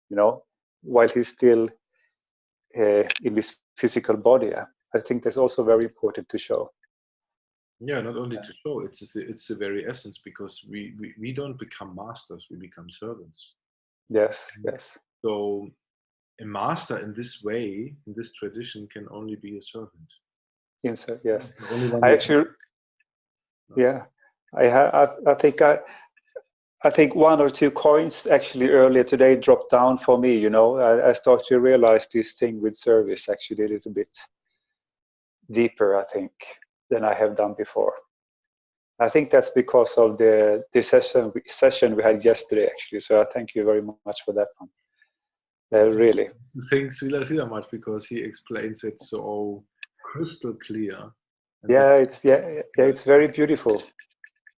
you know, while he's still in this physical body. I think that's also very important to show. Yeah, not only to show, it's the very essence, because we don't become masters, we become servants. Yes, yes. So a master in this way, in this tradition, can only be a servant. Inside, yes. The only one I who actually, yeah, I think one or two coins actually earlier today dropped down for me. You know, I start to realize this thing with service actually a little bit deeper, I think, than I have done before. I think that's because of the session we had yesterday, actually. So I thank you very much for that one. Really. thank Srila much, because he explains it so crystal clear. And Yeah, it's very beautiful.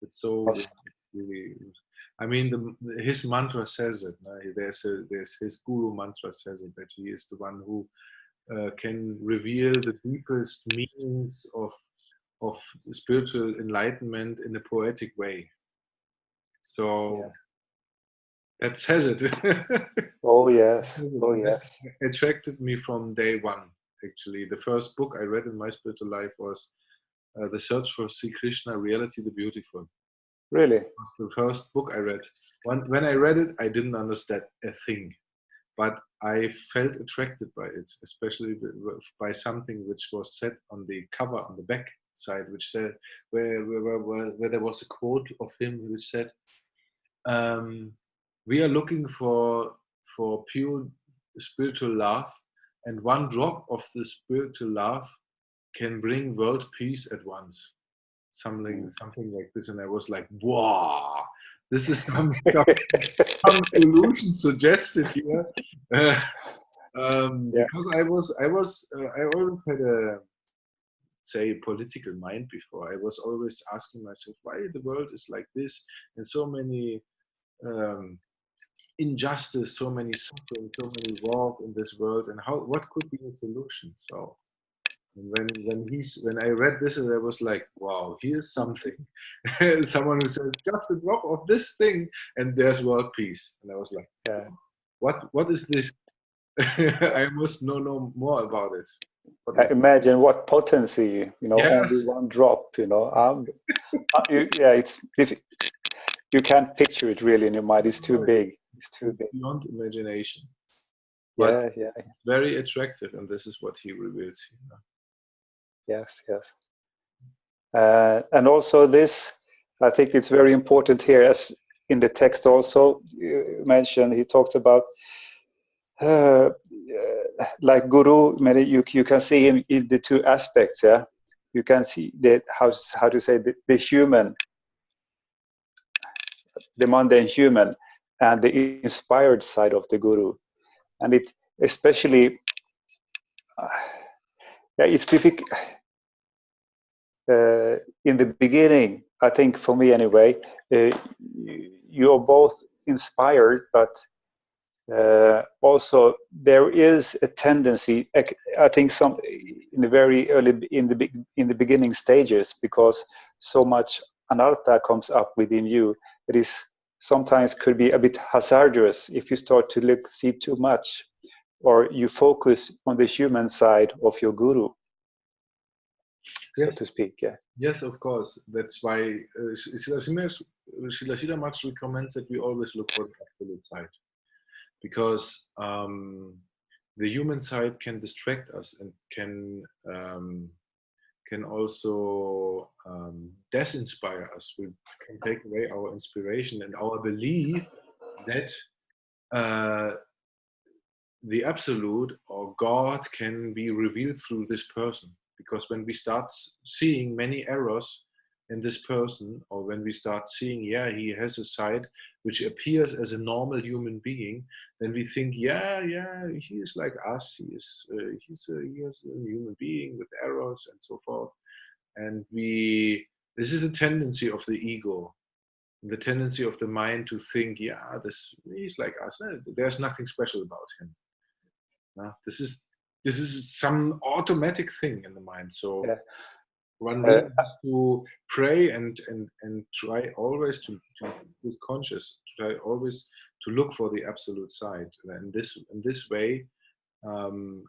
it's so it's really. I mean, his mantra says it. No? There's his guru mantra says it, that he is the one who can reveal the deepest meanings of spiritual enlightenment in a poetic way. So Yeah. that says it. Oh yes. Oh And this yes. attracted me from day one. Actually, the first book I read in my spiritual life was The Search for Sri Krishna, Reality the Beautiful. Really. It was the first book I read. When I read it, I didn't understand a thing, but I felt attracted by it, especially by something which was said on the cover, on the back side, which said where there was a quote of him which said, "We are looking for pure spiritual love, and one drop of the spiritual love can bring world peace at once." Something like this, and I was like, "Wow, this is some solution suggested here." Yeah. Because I always had a, say, political mind before. I was always asking myself why the world is like this, and so many um, injustice, so many suffering, so many wars in this world, and what could be the solution? So when I read this, I was like, wow, here's something. Someone who says just a drop of this thing, and there's world peace. And I was like, Yeah. what is this? I must know more about it. What is it? Imagine what potency, you know, only Yes, one drop, you know. Yeah, it's if you can't picture it really in your mind. It's too big. It's too it's big. beyond imagination. But Yeah, yeah, it's very attractive, and this is what he reveals here. yes, yes. And also this, I think it's very important here, as in the text also mentioned, he talked about uh, like Guru, you can see him in the two aspects, yeah. You can see the how to say the human, the mundane human, and the inspired side of the Guru, and it especially yeah, it's difficult in the beginning. I think for me anyway, you are both inspired, but also there is a tendency. I think some in the very early in the beginning stages, because so much anartha comes up within you, it is sometimes could be a bit hazardous if you start to see too much, or you focus on the human side of your guru, so Yes, to speak. Yeah. yes, of course. That's why Srila much recommends that we always look for the absolute side, because the human side can distract us and can also desinspire us. We can take away our inspiration and our belief that the absolute or God can be revealed through this person. Because when we start seeing many errors in this person, or when we start seeing, yeah, he has a side which appears as a normal human being, then we think, yeah, he is like us. He is a human being with errors and so forth. And this is a tendency of the ego, the tendency of the mind to think, yeah, he's like us. There's nothing special about him. This is some automatic thing in the mind. So Yeah. one really has to pray and try always to be conscious, try always to look for the absolute side. And in this way,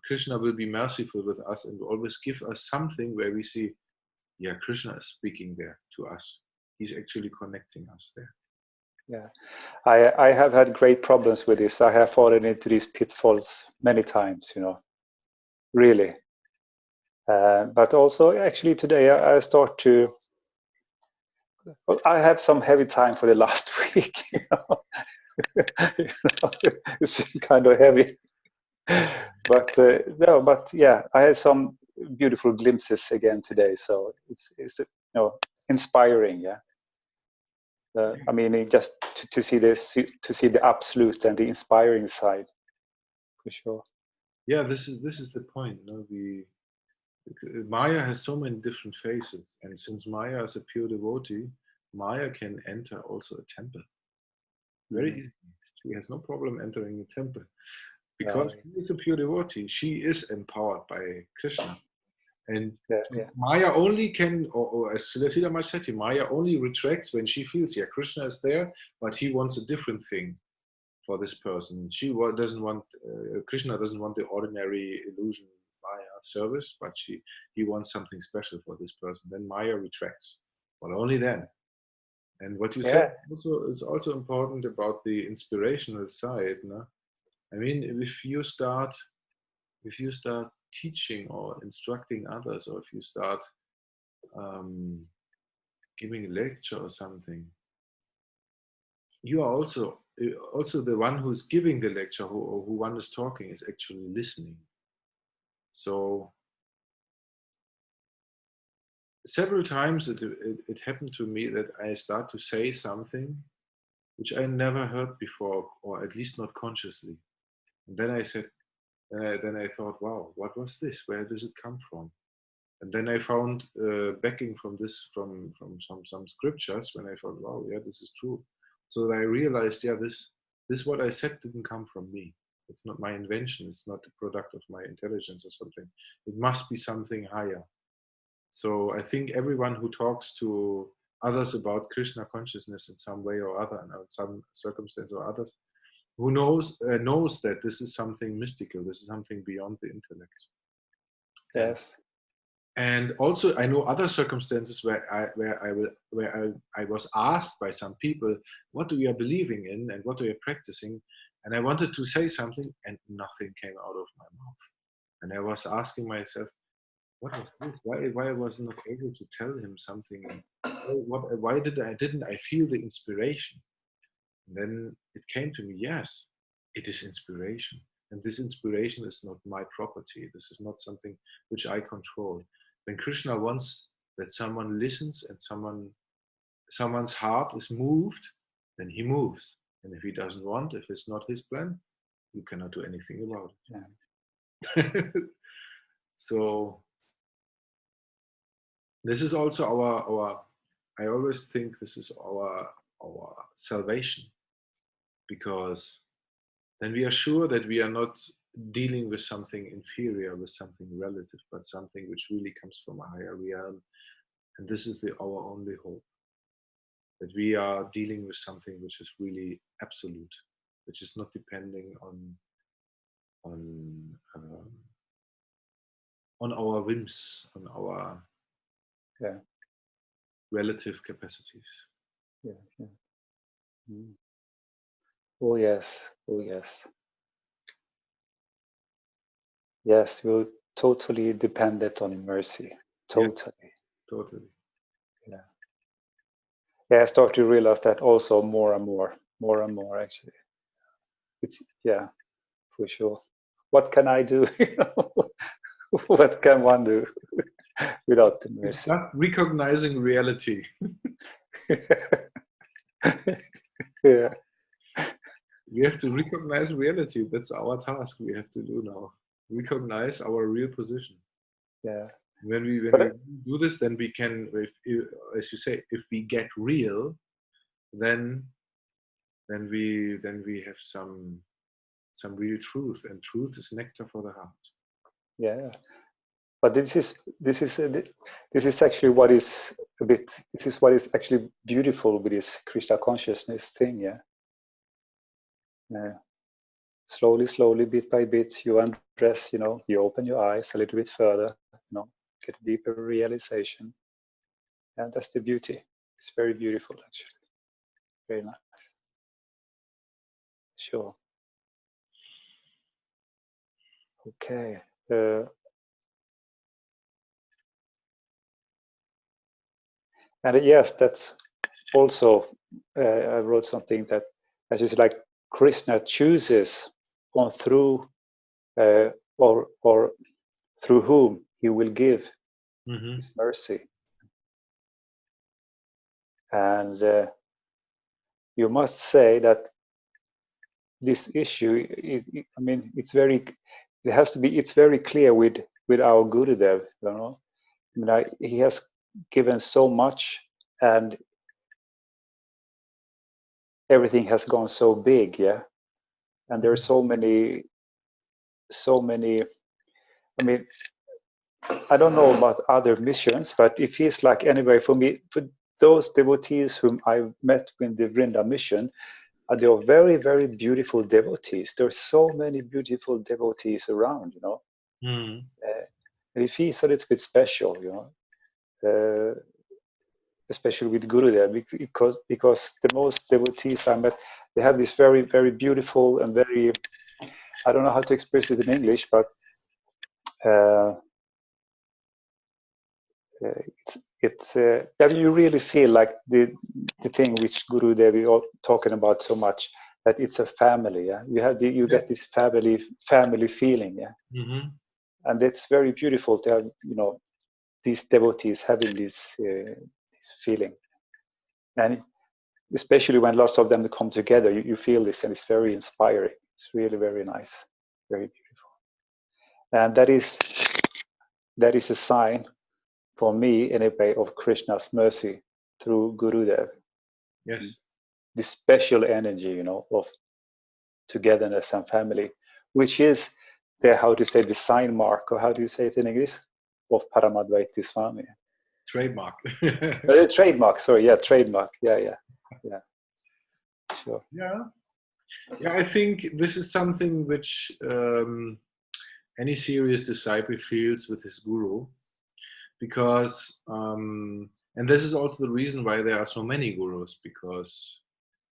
Krishna will be merciful with us and will always give us something where we see, yeah, Krishna is speaking there to us. He's actually connecting us there. Yeah, I have had great problems with this. I have fallen into these pitfalls many times, really. But also, actually, today I start to. Well, I have some heavy time for the last week. It's been kind of heavy. But no, but yeah, I had some beautiful glimpses again today. So it's inspiring. Yeah. I mean, just to see this, to see the absolute and the inspiring side, for sure. Yeah, this is the point. Maya has so many different faces, and since Maya is a pure devotee, Maya can enter also a temple very easily. She has no problem entering a temple because she is a pure devotee. She is empowered by Krishna. And so Maya only can, or as Srila said, Maya only retracts when she feels, yeah, Krishna is there, but he wants a different thing for this person. Doesn't want, Krishna doesn't want the ordinary illusion Maya service, but he wants something special for this person. Then Maya retracts, but only then. And what you said is also important about the inspirational side. No? I mean, if you start teaching or instructing others, or if you start giving a lecture or something, you are also the one who's giving the lecture, who one is talking is actually listening. So several times it happened to me that I start to say something which I never heard before, or at least not consciously. And then I said, then I thought, wow, what was this? Where does it come from? And then I found backing from this from some scriptures, when I thought, wow, yeah, this is true. So I realized, yeah, this what I said didn't come from me. It's not my invention. It's not the product of my intelligence or something. It must be something higher. So I think everyone who talks to others about Krishna consciousness in some way or other, and some circumstance or others, who knows that this is something mystical. This is something beyond the intellect. Yes. And also, I know other circumstances where I was asked by some people, what do you are believing in and what are you practicing? And I wanted to say something, and nothing came out of my mouth. And I was asking myself, what was this? Why I was not able to tell him something? And why didn't I feel the inspiration? And then it came to me, yes, it is inspiration. And this inspiration is not my property. This is not something which I control. When Krishna wants that someone listens and someone's heart is moved, then he moves. And if he doesn't want, if it's not his plan, you cannot do anything about it. So this is also our I always think this is our salvation, because then we are sure that we are not dealing with something inferior, with something relative, but something which really comes from a higher realm. And this is our only hope, that we are dealing with something which is really absolute, which is not depending on um, on our whims, on our Yeah. relative capacities. Yeah. Yeah. Mm. Oh yes. Oh yes. Yes, we're totally dependent on mercy. Yeah, Totally. totally. Yeah. Yeah, I start to realize that also more and more actually. It's yeah, for sure. What can I do? What can one do without the It's mercy? just recognizing reality. Yeah, We have to recognize reality. That's our task we have to do now. Recognize our real position. yeah. When we But do this, then we can, as you say, if we get real, then then we have some real truth, and truth is nectar for the heart. yeah, but this is actually what is a bit. This is what is actually beautiful with this Krishna consciousness thing. Yeah, yeah. Slowly, slowly, bit by bit, you undress. You open your eyes a little bit further. Get a deeper realization, and that's the beauty. It's very beautiful, actually. Very nice. Sure. Okay. And yes, that's also, I wrote something that as is like Krishna chooses on through or through whom he will give Mm-hmm. his mercy. And you must say that this issue, I mean, it's very clear with our Gurudev, I mean, he has given so much, and everything has gone so big, yeah. And there are so many. I mean, I don't know about other missions, but it feels like anyway for me, for those devotees whom I've met in the Vrinda mission, they are very, very beautiful devotees. There are so many beautiful devotees around, Mm-hmm. and it feels a little bit special, especially with Gurudev, because the most devotees I met, they have this very, very beautiful and very, I don't know how to express it in English, but uh, yeah, you really feel like the thing which Gurudev is talking about so much, that it's a family. Yeah, you Yeah. get this family feeling. Yeah, Mm-hmm. and it's very beautiful to have these devotees having this feeling, and especially when lots of them come together, you feel this, and it's very inspiring. It's really very nice, very beautiful, and that is a sign for me anyway of Krishna's mercy through Gurudev. Yes. This special energy, of togetherness and family, which is the, how to say, the sign mark, or how do you say it in English, of Paramadvaiti Swami. Trademark. Trademark, sorry, yeah, trademark, yeah, sure. Yeah. Yeah, I think this is something which any serious disciple feels with his guru, because and this is also the reason why there are so many gurus, because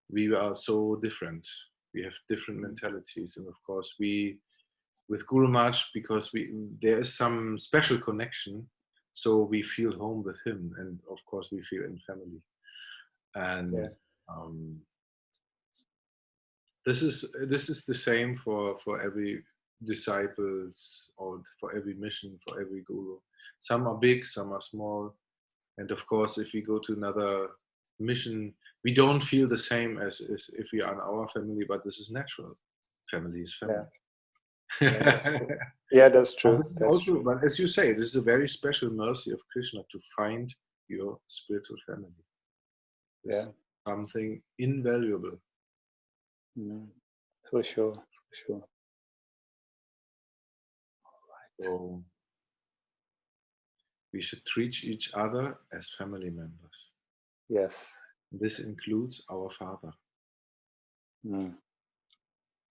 we are so different. We have different mentalities, and of course, with Guru Maharaj, because there is some special connection, so we feel home with him, and of course, we feel in family. And this is the same for every disciples, or for every mission, for every guru. Some are big, some are small, and of course, if we go to another mission, we don't feel the same as if we are in our family, but this is natural. Family is family. Yeah, that's true. But, That's true. But as you say, this is a very special mercy of Krishna to find your spiritual family. It's something invaluable. For sure, for sure. So we should treat each other as family members. Yes. This includes our Father.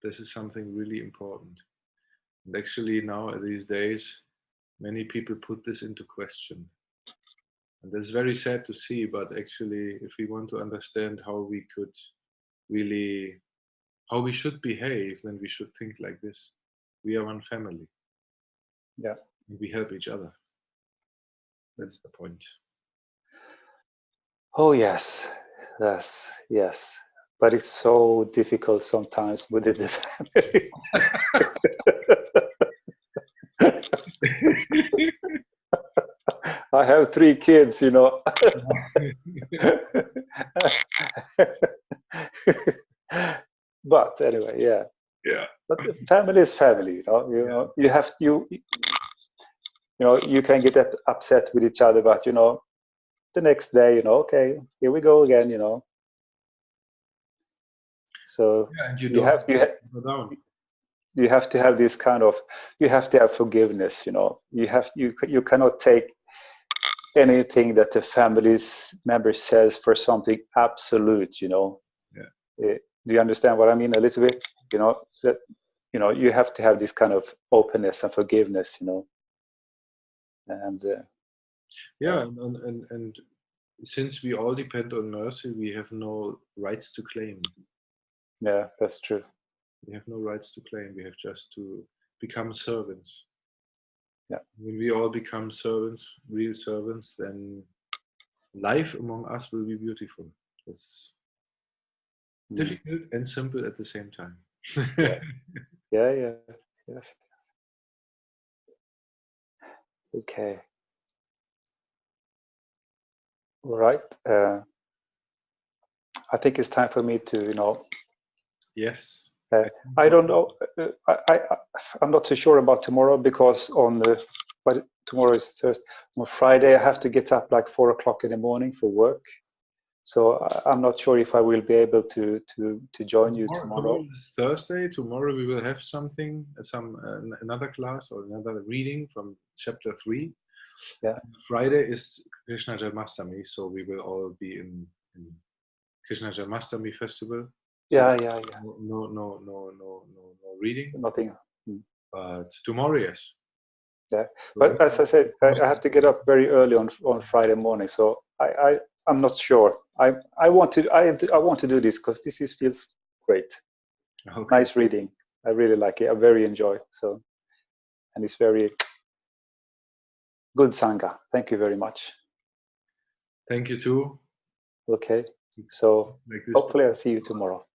This is something really important. And actually now, these days, many people put this into question. And that's very sad to see, but actually, if we want to understand how we could really, how we should behave, then we should think like this. We are one family. Yeah. And we help each other. That's the point. Oh, yes. Yes, yes. But it's so difficult sometimes within the family. I have 3 kids, you know. But anyway, yeah. Yeah. But the family is family, you know. You have you know, you can get upset with each other, but you know, the next day, you know, okay, here we go again, you know. So and you have to have this kind of, you have to have forgiveness, you know. You cannot take anything that the family's member says for something absolute, you know. Do you understand what I mean a little bit? You know, that, you know, you have to have this kind of openness and forgiveness, you know. And and since we all depend on mercy, we have no rights to claim. Yeah, that's true. We have no rights to claim. We have just to become servants. Yeah. When we all become servants, real servants, then life among us will be beautiful. It's difficult and simple at the same time. Yes. Yeah. Yes. Okay. All right. I think it's time for me to, you know. Yes. I don't know. I'm not too sure about tomorrow, because but tomorrow is Thursday. On Friday, I have to get up like 4 o'clock in the morning for work. So I'm not sure if I will be able to join you tomorrow. Tomorrow is Thursday. Tomorrow we will have another class or another reading from chapter 3. Yeah. Friday is Krishna Janmashtami, so we will all be in Krishna Janmashtami festival. So yeah. No reading. Nothing. But tomorrow, yes. Yeah, but as I said, I have to get up very early on Friday morning, so I'm not sure. I want to do this because this feels great. Okay. Nice reading. I really like it. I very enjoy. So, and it's very good sangha. Thank you very much. Thank you too. Okay. So hopefully I'll see you tomorrow.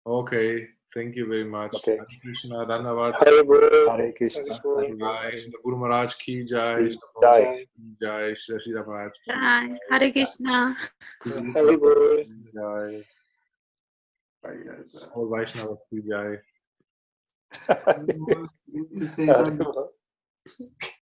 Okay. Thank you very much. Okay. Hare Krishna, Dhanavad. Hare Krishna. Jai Guru Maharaj ki jai. Jai. Jai Srila Maharaj. Jai. Hare Krishna. Jai. All Vaishnavas ki jai.